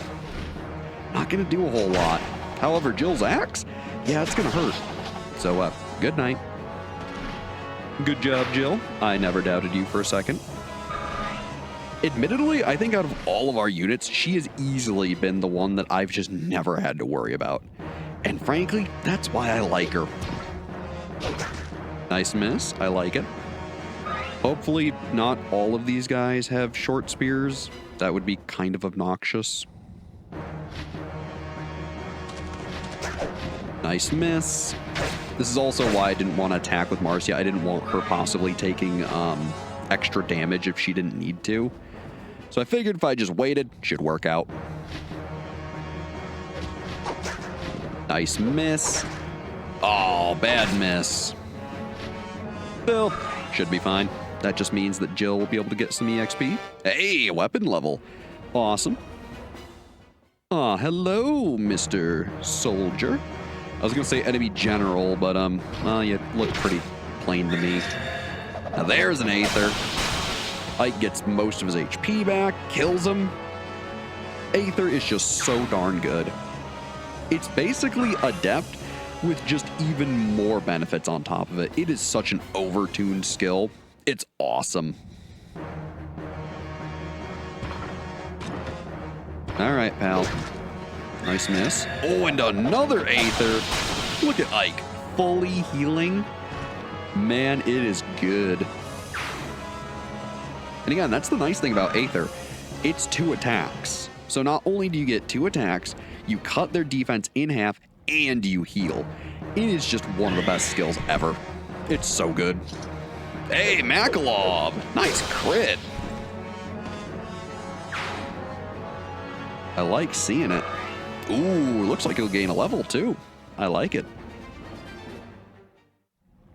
not gonna do a whole lot. However, Jill's axe, yeah, it's gonna hurt. So, good night. Good job, Jill. I never doubted you for a second. Admittedly, I think out of all of our units, she has easily been the one that I've just never had to worry about. And frankly, that's why I like her. Nice miss. I like it. Hopefully, not all of these guys have short spears. That would be kind of obnoxious. Nice miss. This is also why I didn't want to attack with Marcia. I didn't want her possibly taking extra damage if she didn't need to. So I figured if I just waited, it should work out. Nice miss. Oh, bad miss. Still, should be fine. That just means that Jill will be able to get some EXP. Hey, weapon level. Awesome. Ah, hello, Mr. Soldier. I was gonna say enemy general, but well, you look pretty plain to me. Now there's an Aether. Ike gets most of his HP back, kills him. Aether is just so darn good. It's basically Adept with just even more benefits on top of it. It is such an overtuned skill. It's awesome. All right, pal. Nice miss. Oh, and another Aether. Look at Ike. Fully healing. Man, it is good. And again, that's the nice thing about Aether. It's 2 attacks. So not only do you get 2 attacks, you cut their defense in half and you heal. It is just one of the best skills ever. It's so good. Hey, Makalov. Nice crit. I like seeing it. Ooh, looks like he'll gain a level too. I like it.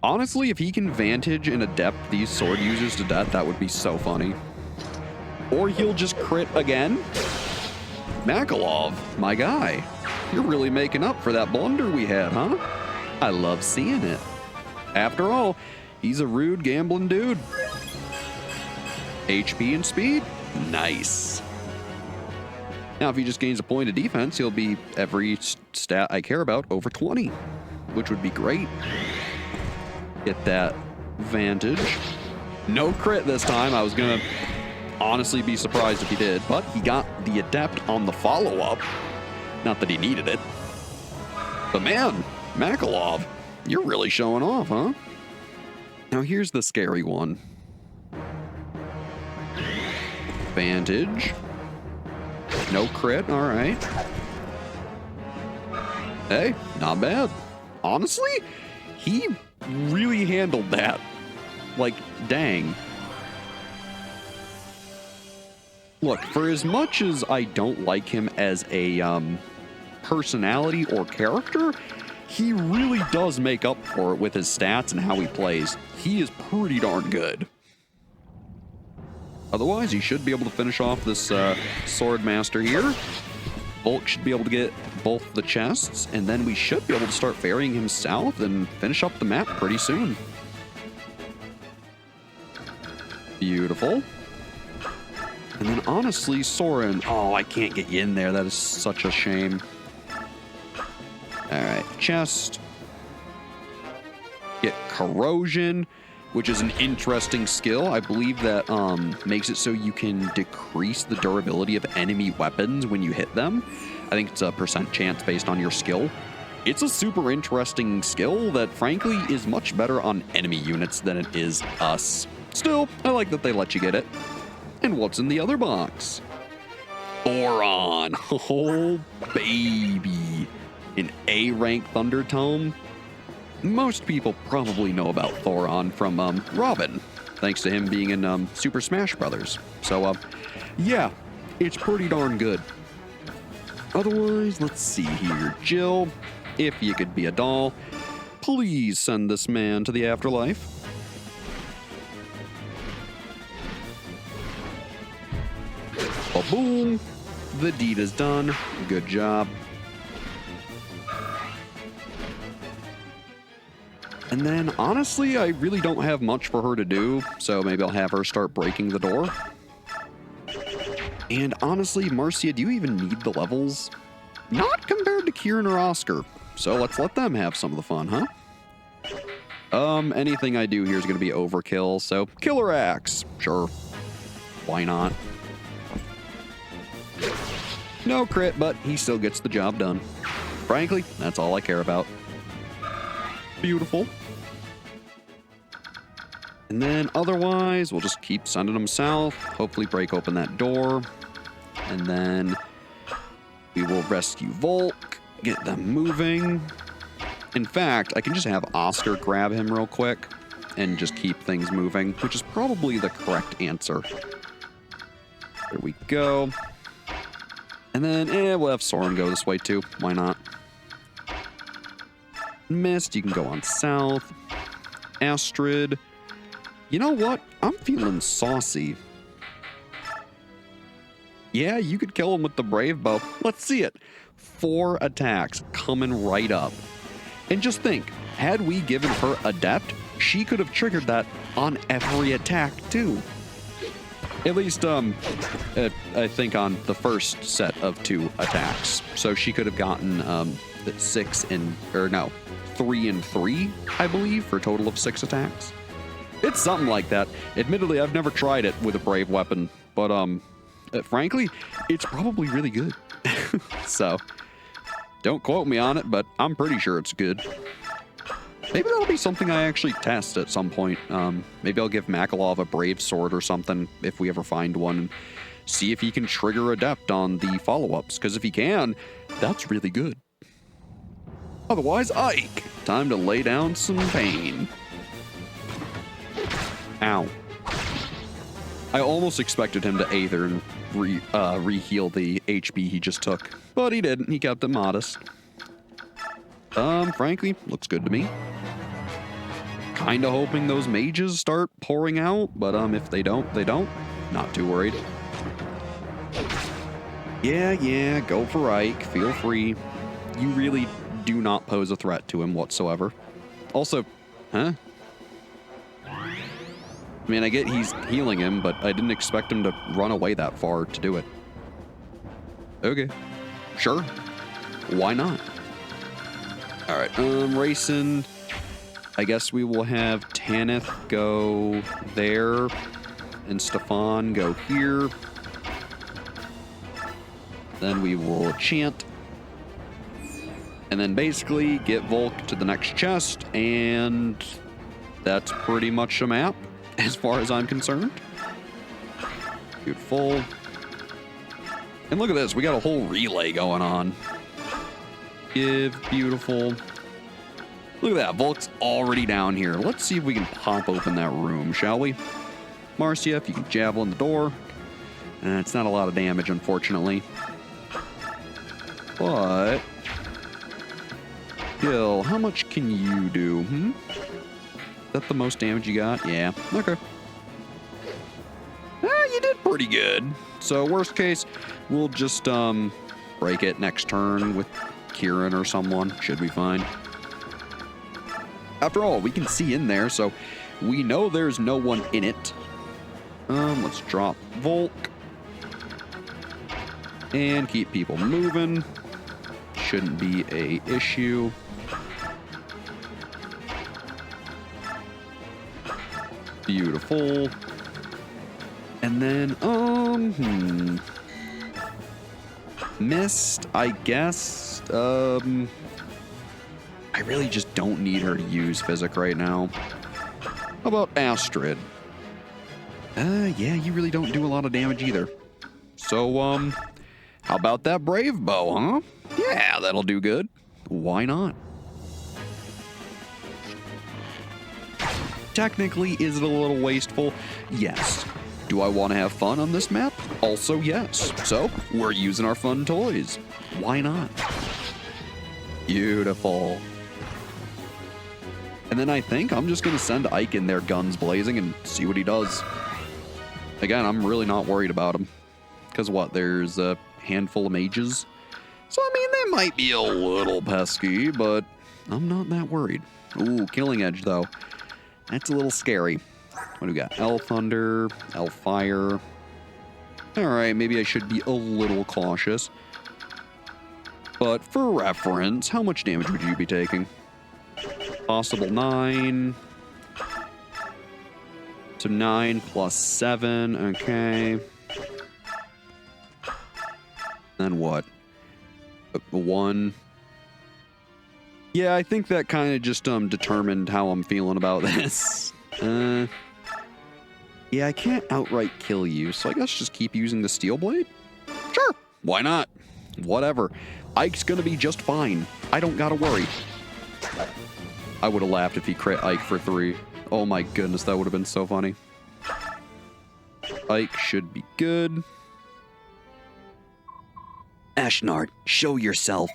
Honestly, if he can Vantage and Adept these sword users to death, that would be so funny. Or he'll just crit again. Makalov, my guy. You're really making up for that blunder we had, huh? I love seeing it. After all, he's a rude gambling dude. HP and speed? Nice. Now, if he just gains a point of defense, he'll be every stat I care about over 20, which would be great. Get that Vantage. No crit this time. I was going to honestly be surprised if he did, but he got the Adept on the follow-up. Not that he needed it. But man, Makalov, you're really showing off, huh? Now here's the scary one. Vantage. No crit, all right. Hey, not bad. Honestly, he really handled that. Like, dang. Look, for as much as I don't like him as a personality or character, he really does make up for it with his stats and how he plays. He is pretty darn good. Otherwise, he should be able to finish off this Sword Master here. Volk should be able to get both the chests, and then we should be able to start ferrying him south and finish up the map pretty soon. Beautiful. And then honestly, Soren, oh, I can't get you in there. That is such a shame. All right, chest. Get corrosion, which is an interesting skill. I believe that makes it so you can decrease the durability of enemy weapons when you hit them. I think it's a % chance based on your skill. It's a super interesting skill that frankly is much better on enemy units than it is us. Still, I like that they let you get it. And what's in the other box? Thoron. Oh, baby. An A-rank Thunder Tome. Most people probably know about Thoron from Robin, thanks to him being in Super Smash Brothers. So, yeah, it's pretty darn good. Otherwise, let's see here. Jill, if you could be a doll, please send this man to the afterlife. Boom. The deed is done. Good job. And then, honestly, I really don't have much for her to do, so maybe I'll have her start breaking the door. And honestly, Marcia, do you even need the levels? Not compared to Kieran or Oscar, so let's let them have some of the fun, huh? Anything I do here is going to be overkill, so Killer Axe. Sure. Why not? No crit, but he still gets the job done. Frankly, that's all I care about. Beautiful. And then otherwise, we'll just keep sending them south, hopefully break open that door. And then we will rescue Volk, get them moving. In fact, I can just have Oscar grab him real quick and just keep things moving, which is probably the correct answer. There we go. And then, we'll have Soren go this way too. Why not? Mist, you can go on south. Astrid. You know what? I'm feeling saucy. Yeah, you could kill him with the Brave Bow. Let's see it. 4 attacks coming right up. And just think, had we given her Adept, she could have triggered that on every attack too. At least, I think on the first set of 2 attacks. So she could have gotten 3 and 3, I believe, for a total of 6 attacks. It's something like that. Admittedly, I've never tried it with a brave weapon, but frankly, it's probably really good. So, don't quote me on it, but I'm pretty sure it's good. Maybe that'll be something I actually test at some point. Maybe I'll give Makalov a brave sword or something if we ever find one, and see if he can trigger Adept on the follow-ups, because if he can, that's really good. Otherwise, Ike, time to lay down some pain. Ow. I almost expected him to Aether and re-heal the HP he just took, but he didn't. He kept it modest. Frankly, looks good to me. Kinda hoping those mages start pouring out, but if they don't, they don't. Not too worried. Yeah, go for Ike. Feel free. You really do not pose a threat to him whatsoever. Also, huh? I mean, I get he's healing him, but I didn't expect him to run away that far to do it. Okay. Sure. Why not? Alright, racing. I guess we will have Tanith go there, and Stefan go here. Then we will chant. And then basically get Volk to the next chest, and that's pretty much a map, as far as I'm concerned. Beautiful. And look at this, we got a whole relay going on. Beautiful. Look at that, Volk's already down here. Let's see if we can pop open that room, shall we? Marcia, if you can javelin the door. It's not a lot of damage, unfortunately. But... Gil, how much can you do? Is that the most damage you got? Yeah, okay. You did pretty good. So, worst case, we'll just, break it next turn with Kieran or someone. Should be fine. After all, we can see in there, so we know there's no one in it. Let's drop Volk. And keep people moving. Shouldn't be a issue. Beautiful. And then, Mist, I guess. I really just don't need her to use Physic right now. How about Astrid? Yeah, you really don't do a lot of damage either. So, how about that Brave Bow, huh? Yeah, that'll do good. Why not? Technically, is it a little wasteful? Yes. Do I want to have fun on this map? Also, yes. So, we're using our fun toys. Why not? Beautiful. And then I think I'm just going to send Ike in there guns blazing and see what he does. Again, I'm really not worried about him. Because what, there's a handful of mages? So, I mean, they might be a little pesky, but I'm not that worried. Ooh, Killing Edge, though. That's a little scary. What do we got? Elf Thunder, Elf Fire. Alright, maybe I should be a little cautious. But for reference, how much damage would you be taking? Possible 9. So 9 plus 7, okay. Then what? 1. Yeah, I think that kind of just determined how I'm feeling about this. Yeah, I can't outright kill you, so I guess just keep using the Steel Blade? Sure, why not? Whatever. Ike's gonna be just fine. I don't gotta worry. I would have laughed if he crit Ike for 3. Oh my goodness, that would have been so funny. Ike should be good. Ashnard, show yourself.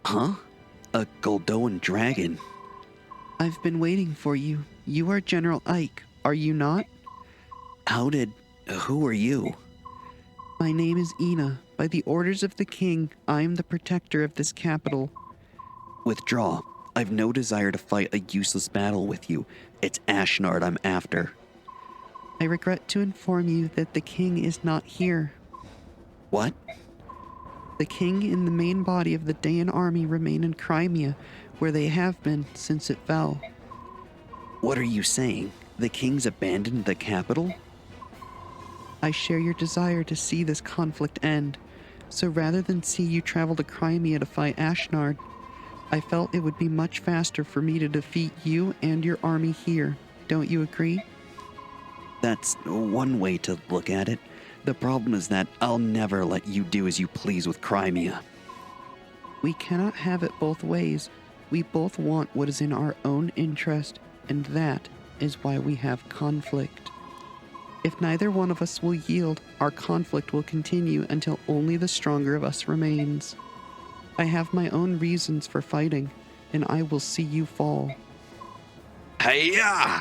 Huh? A Goldoan dragon. I've been waiting for you. You are General Ike, are you not? Who are you? My name is Ina. By the orders of the king, I am the protector of this capital. Withdraw. I've no desire to fight a useless battle with you. It's Ashnard I'm after. I regret to inform you that the king is not here. What? The king and the main body of the Daein army remain in Crimea, where they have been since it fell. What are you saying? The king's abandoned the capital? I share your desire to see this conflict end, so rather than see you travel to Crimea to fight Ashnard, I felt it would be much faster for me to defeat you and your army here. Don't you agree? That's one way to look at it. The problem is that I'll never let you do as you please with Crimea. We cannot have it both ways. We both want what is in our own interest, and that is why we have conflict. If neither one of us will yield, our conflict will continue until only the stronger of us remains. I have my own reasons for fighting, and I will see you fall. Hey-ya!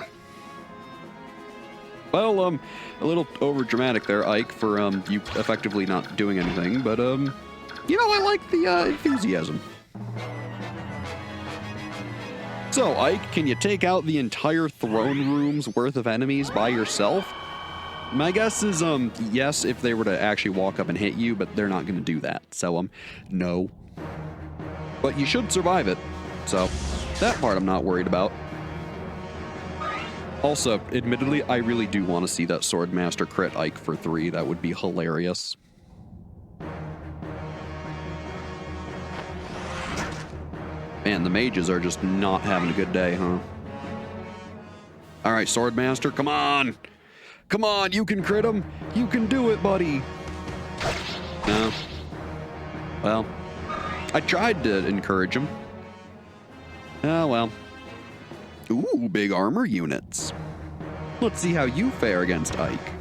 Well, a little over dramatic there, Ike, for you effectively not doing anything, but I like the enthusiasm. So, Ike, can you take out the entire throne room's worth of enemies by yourself? My guess is yes, if they were to actually walk up and hit you, but they're not going to do that. So no. But you should survive it. So that part I'm not worried about. Also, admittedly, I really do want to see that Swordmaster crit Ike for 3. That would be hilarious. Man, the mages are just not having a good day, huh? All right, Swordmaster, come on. Come on, you can crit him. You can do it, buddy. No. Well, I tried to encourage him. Oh, well. Ooh, big armor units. Let's see how you fare against Ike.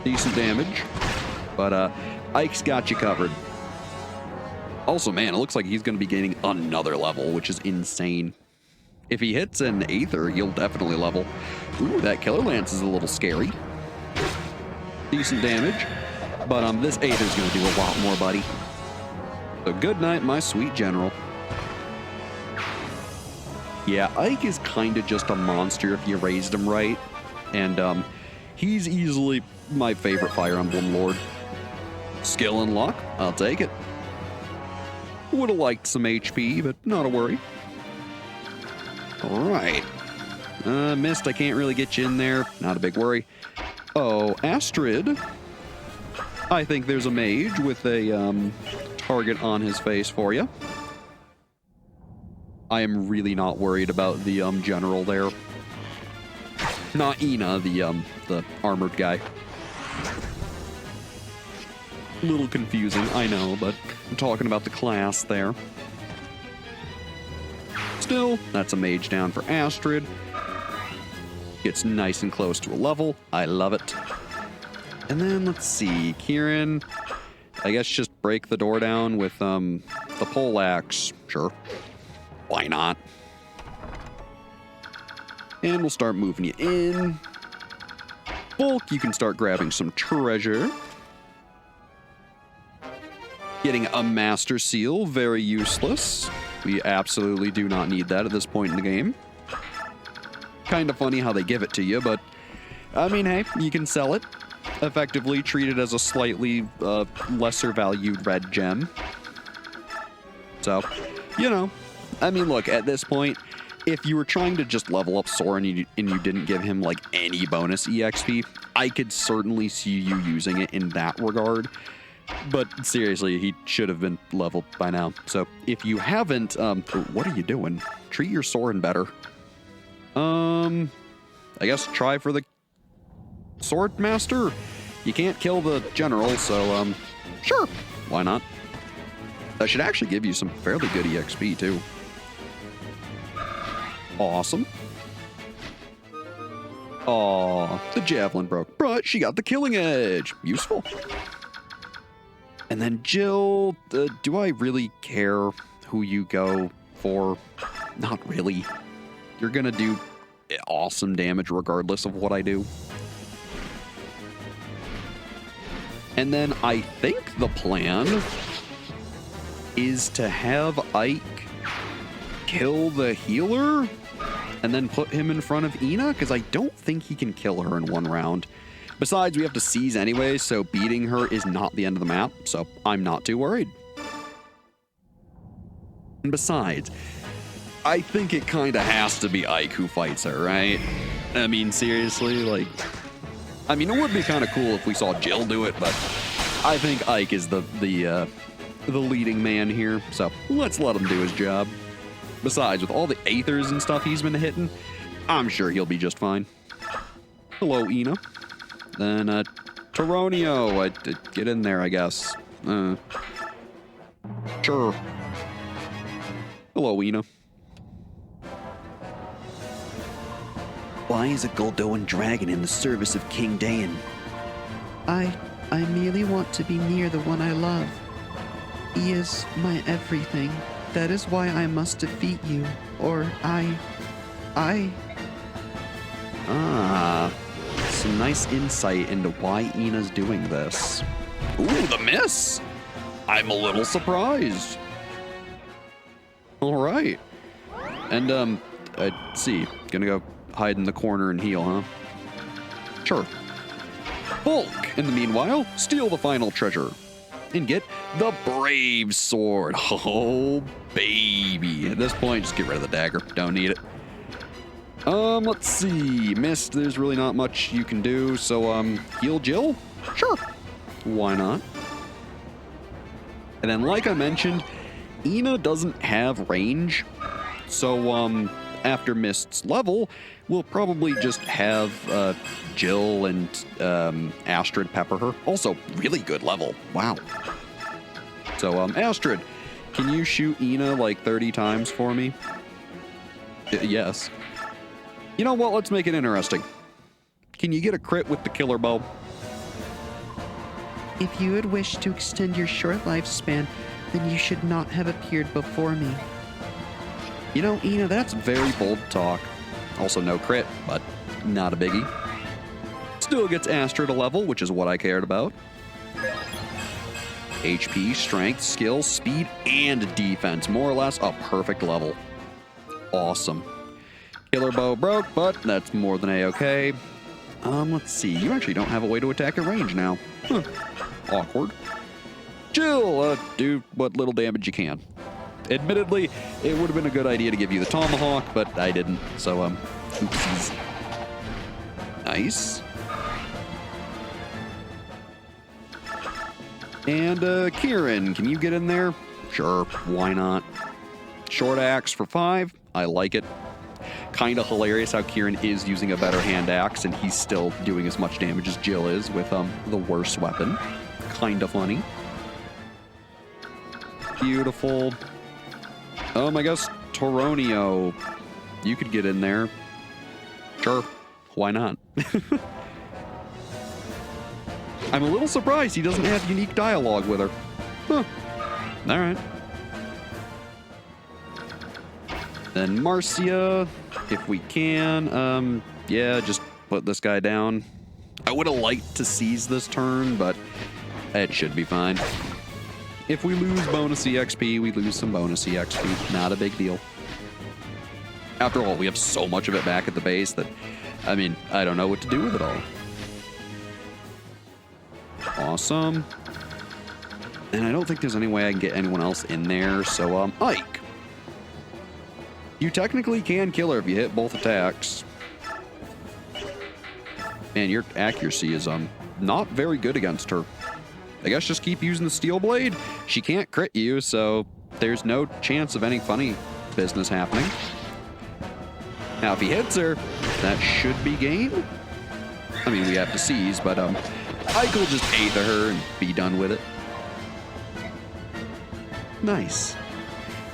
Decent damage, but Ike's got you covered. Also, man, it looks like he's going to be gaining another level, which is insane. If he hits an Aether, you'll definitely level. Ooh, that Killer Lance is a little scary. Decent damage, but this Aether's going to do a lot more, buddy. So good night, my sweet general. Yeah, Ike is kind of just a monster if you raised him right, and he's easily my favorite Fire Emblem Lord. Skill and luck, I'll take it. Would have liked some HP, but not a worry. All right. Mist, I can't really get you in there. Not a big worry. Oh, Astrid. I think there's a mage with a target on his face for you. I am really not worried about the general there. Not Ina, the armored guy. A little confusing, I know, but I'm talking about the class there. Still, that's a mage down for Astrid. Gets nice and close to a level. I love it. And then let's see, Kieran. I guess just break the door down with the pole axe. Sure. Why not? And we'll start moving you in. Bulk, you can start grabbing some treasure. Getting a Master Seal, very useless. We absolutely do not need that at this point in the game. Kind of funny how they give it to you, but I mean, hey, you can sell it. Effectively treat it as a slightly lesser valued red gem. So, you know, I mean, look, at this point, if you were trying to just level up Soren and you didn't give him like any bonus EXP, I could certainly see you using it in that regard. But seriously, he should have been leveled by now. So if you haven't, what are you doing? Treat your Soren better. I guess try for the Sword Master. You can't kill the general, so sure, why not? That should actually give you some fairly good EXP too. Awesome. Aw, the javelin broke, but she got the killing edge. Useful. And then Jill, do I really care who you go for? Not really. You're gonna do awesome damage regardless of what I do. And then I think the plan is to have Ike kill the healer and then put him in front of Ina, because I don't think he can kill her in one round. Besides, we have to seize anyway, so beating her is not the end of the map, so I'm not too worried. And besides, I think it kind of has to be Ike who fights her, right? I mean, seriously, like... I mean, it would be kind of cool if we saw Jill do it, but I think Ike is the leading man here, so let's let him do his job. Besides, with all the Aethers and stuff he's been hitting, I'm sure he'll be just fine. Hello, Ina. Then, Toronio, get in there, I guess. Sure. Hello, Ina. Why is a Goldoan dragon in the service of King Daein? I merely want to be near the one I love. He is my everything. That is why I must defeat you, or I... Some nice insight into why Ina's doing this. Ooh, the miss! I'm a little surprised. All right. And, let's see. Gonna go hide in the corner and heal, huh? Sure. Bulk, in the meanwhile, steal the final treasure. And get the Brave Sword. Oh, baby. At this point, just get rid of the dagger. Don't need it. Let's see. Mist, there's really not much you can do, so, heal Jill? Sure. Why not? And then, like I mentioned, Ina doesn't have range, so, after Mist's level, we'll probably just have, Jill and, Astrid pepper her. Also, really good level. Wow. So, Astrid, can you shoot Ina like 30 times for me? Yes. You know what? Let's make it interesting. Can you get a crit with the killer bow? If you had wished to extend your short lifespan, then you should not have appeared before me. You know, Ina, that's very bold talk. Also no crit, but not a biggie. Still gets Astrid a level, which is what I cared about. HP, strength, skill, speed, and defense. More or less a perfect level. Awesome. Killer bow broke, but that's more than a-okay. Let's see. You actually don't have a way to attack at range now. Huh. Awkward. Jill, do what little damage you can. Admittedly, it would have been a good idea to give you the tomahawk, but I didn't, so, oopsies. Nice. And, Kieran, can you get in there? Sure, why not? Short axe for 5. I like it. Kind of hilarious how Kieran is using a better hand axe and he's still doing as much damage as Jill is with, the worse weapon. Kind of funny. Beautiful. I guess Toronio, you could get in there. Sure, why not? I'm a little surprised he doesn't have unique dialogue with her. Huh. All right. Then Marcia, if we can, yeah, just put this guy down. I would have liked to seize this turn, but it should be fine. If we lose bonus EXP, we lose some bonus EXP. Not a big deal. After all, we have so much of it back at the base that, I mean, I don't know what to do with it all. Awesome. And I don't think there's any way I can get anyone else in there, so, Ike. You technically can kill her if you hit both attacks. And your accuracy is, not very good against her. I guess just keep using the steel blade. She can't crit you, so there's no chance of any funny business happening. Now, if he hits her, that should be game. I mean, we have to seize, but, Ike will just aether her and be done with it. Nice.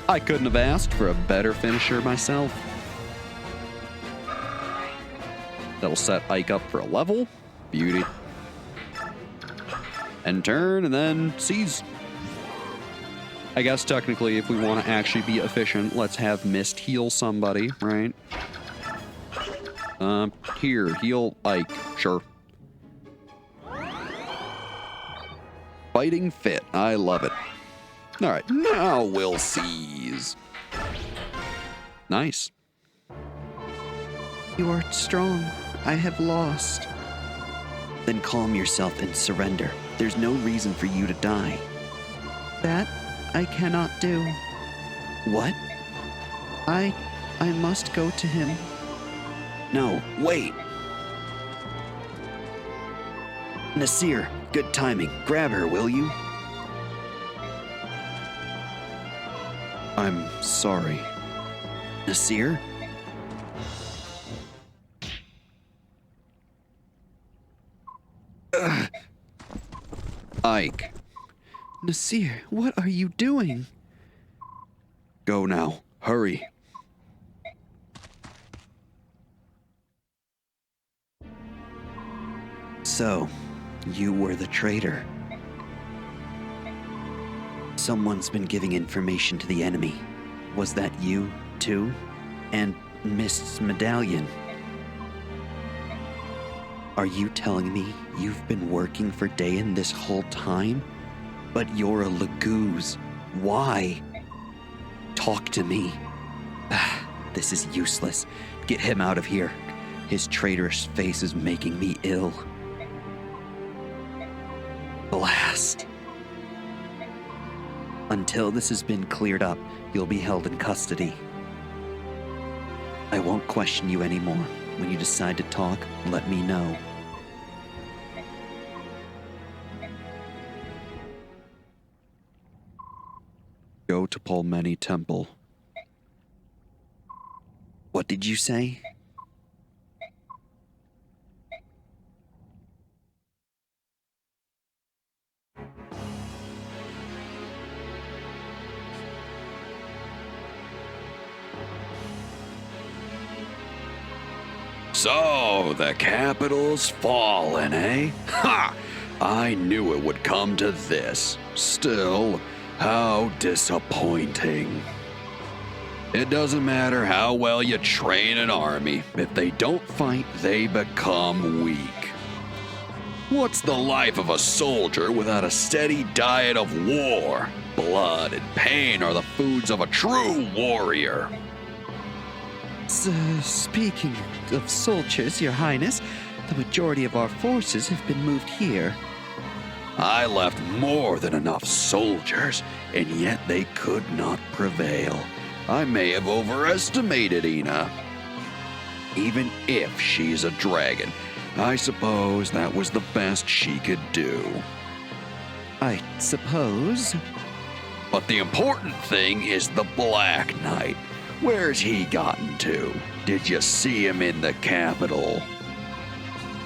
I couldn't have asked for a better finisher myself. That'll set Ike up for a level. Beauty. End turn, and then seize. I guess technically, if we want to actually be efficient, let's have Mist heal somebody, right? Here, heal Ike. Sure. Fighting fit. I love it. All right, now we'll seize. Nice. You are strong. I have lost. Then calm yourself and surrender. There's no reason for you to die. That I cannot do. What? I must go to him. No, wait. Nasir, good timing. Grab her, will you? I'm sorry. Nasir? Ike, Nasir, what are you doing? go now. Hurry. So, you were the traitor. Someone's been giving information to the enemy. Was that you, too? And Mist's medallion? Are you telling me you've been working for Daein this whole time? But you're a Laguz. Why? Talk to me. This is useless. Get him out of here. His traitorous face is making me ill. Blast. Until this has been cleared up, you'll be held in custody. I won't question you anymore. When you decide to talk, let me know. Go to Palmeni Temple. What did you say? So, the capital's fallen, eh? Ha! I knew it would come to this. Still, how disappointing. It doesn't matter how well you train an army. If they don't fight, they become weak. What's the life of a soldier without a steady diet of war? Blood and pain are the foods of a true warrior. Speaking of soldiers, Your Highness, the majority of our forces have been moved here. I left more than enough soldiers, and yet they could not prevail. I may have overestimated Ina. Even if she's a dragon, I suppose that was the best she could do. I suppose. But the important thing is the Black Knight. Where's he gotten to? Did you see him in the capital?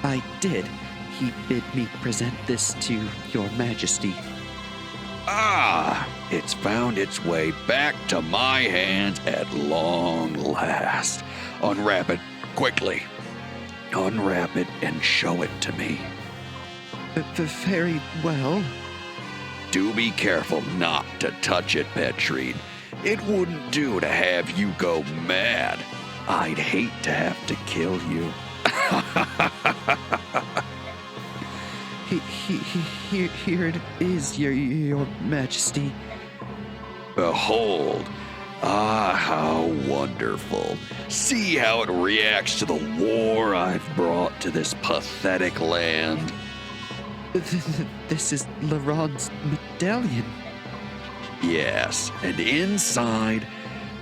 I did. He bid me present this to Your Majesty. Ah, it's found its way back to my hands at long last. Unwrap it quickly. Unwrap it and show it to me. Very well. Do be careful not to touch it, Petrine. It wouldn't do to have you go mad. I'd hate to have to kill you. Here it is, Your Majesty. Behold. Ah, how wonderful. See how it reacts to the war I've brought to this pathetic land. This is Laron's medallion. Yes, and inside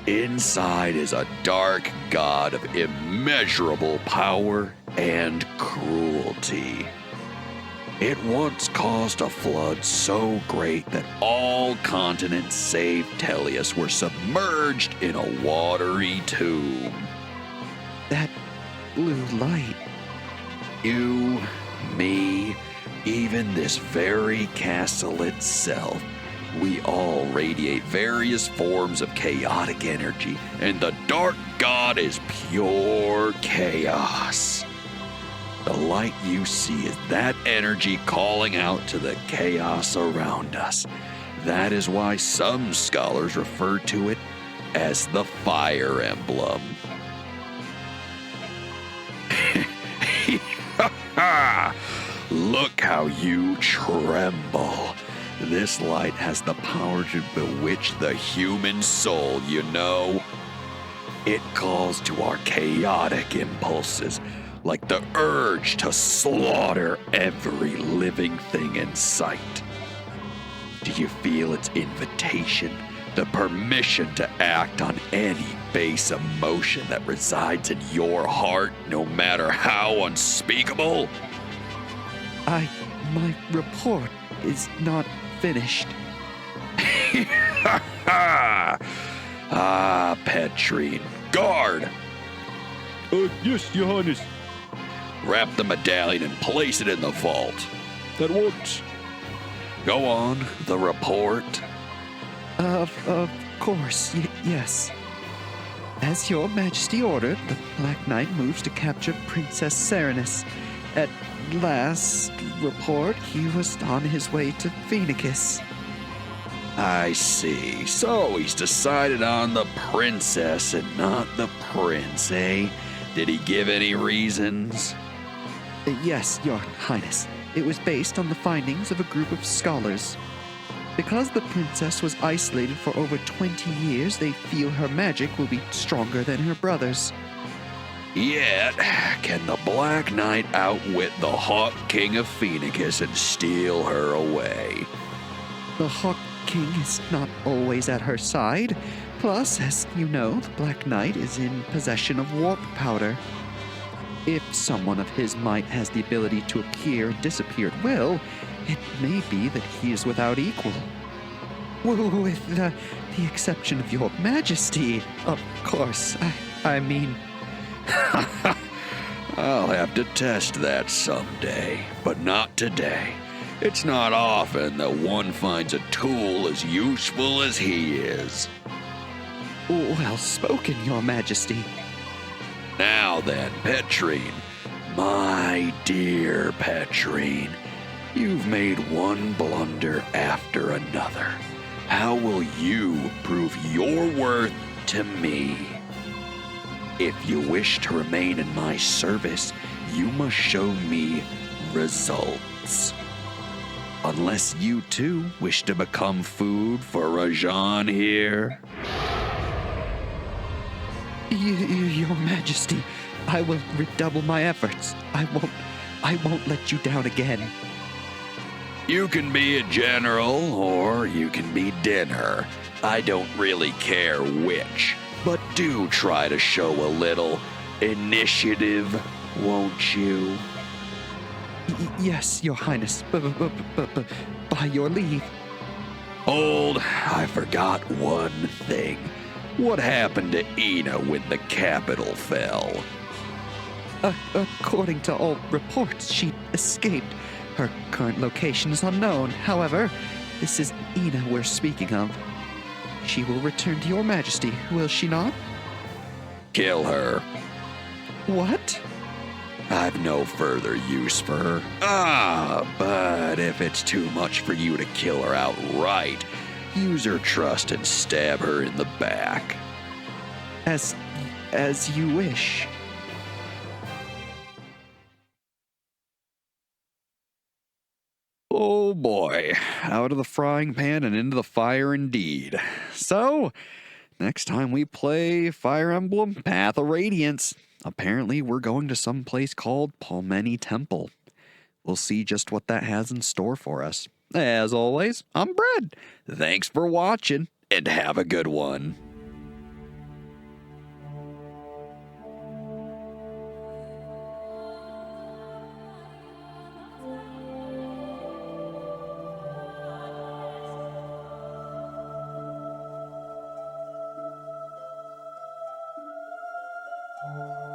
is a dark god of immeasurable power and cruelty. It once caused a flood so great that all continents save Tellius were submerged in a watery tomb. That blue light. You, me, even this very castle itself, we all radiate various forms of chaotic energy, and the dark god is pure chaos. The light you see is that energy calling out to the chaos around us. That is why some scholars refer to it as the Fire Emblem. Look how you tremble. This light has the power to bewitch the human soul, you know. It calls to our chaotic impulses, like the urge to slaughter every living thing in sight. Do you feel its invitation, the permission to act on any base emotion that resides in your heart, no matter how unspeakable? My report is not finished. Ah, Petrine. Guard! Yes, Your Highness. Wrap the medallion and place it in the vault. That works. Go on, the report. Of course, yes. As your majesty ordered, the Black Knight moves to capture Princess Serenus. At last report, he was on his way to Phoenix. I see. So he's decided on the princess and not the prince, eh? Did he give any reasons? Yes, Your Highness. It was based on the findings of a group of scholars. Because the princess was isolated for over 20 years, they feel her magic will be stronger than her brother's. Yet, can the Black Knight outwit the Hawk King of Phoenix and steal her away? The Hawk King is not always at her side. Plus, as you know, the Black Knight is in possession of warp powder. If someone of his might has the ability to appear and disappear at will, it may be that he is without equal. With the exception of your majesty, of course. I mean... I'll have to test that someday, but not today. It's not often that one finds a tool as useful as he is. Well spoken, Your Majesty. Now then, Petrine, my dear Petrine, you've made one blunder after another. How will you prove your worth to me? If you wish to remain in my service, you must show me results. Unless you too wish to become food for Rajan here. Your Majesty, I will redouble my efforts. I won't let you down again. You can be a general or you can be dinner. I don't really care which. But do try to show a little initiative, won't you? Yes, Your Highness, by your leave. Hold, I forgot one thing. What happened to Ina when the capital fell? According to all reports, she escaped. Her current location is unknown. However, this is Ina we're speaking of. She will return to Your Majesty, will she not? Kill her. What? I've no further use for her. But if it's too much for you to kill her outright, use her trust and stab her in the back. As you wish. Oh boy, out of the frying pan and into the fire indeed. So, next time we play Fire Emblem Path of Radiance, apparently we're going to some place called Palmeni Temple. We'll see just what that has in store for us. As always, I'm Brad. Thanks for watching, and have a good one. Thank you.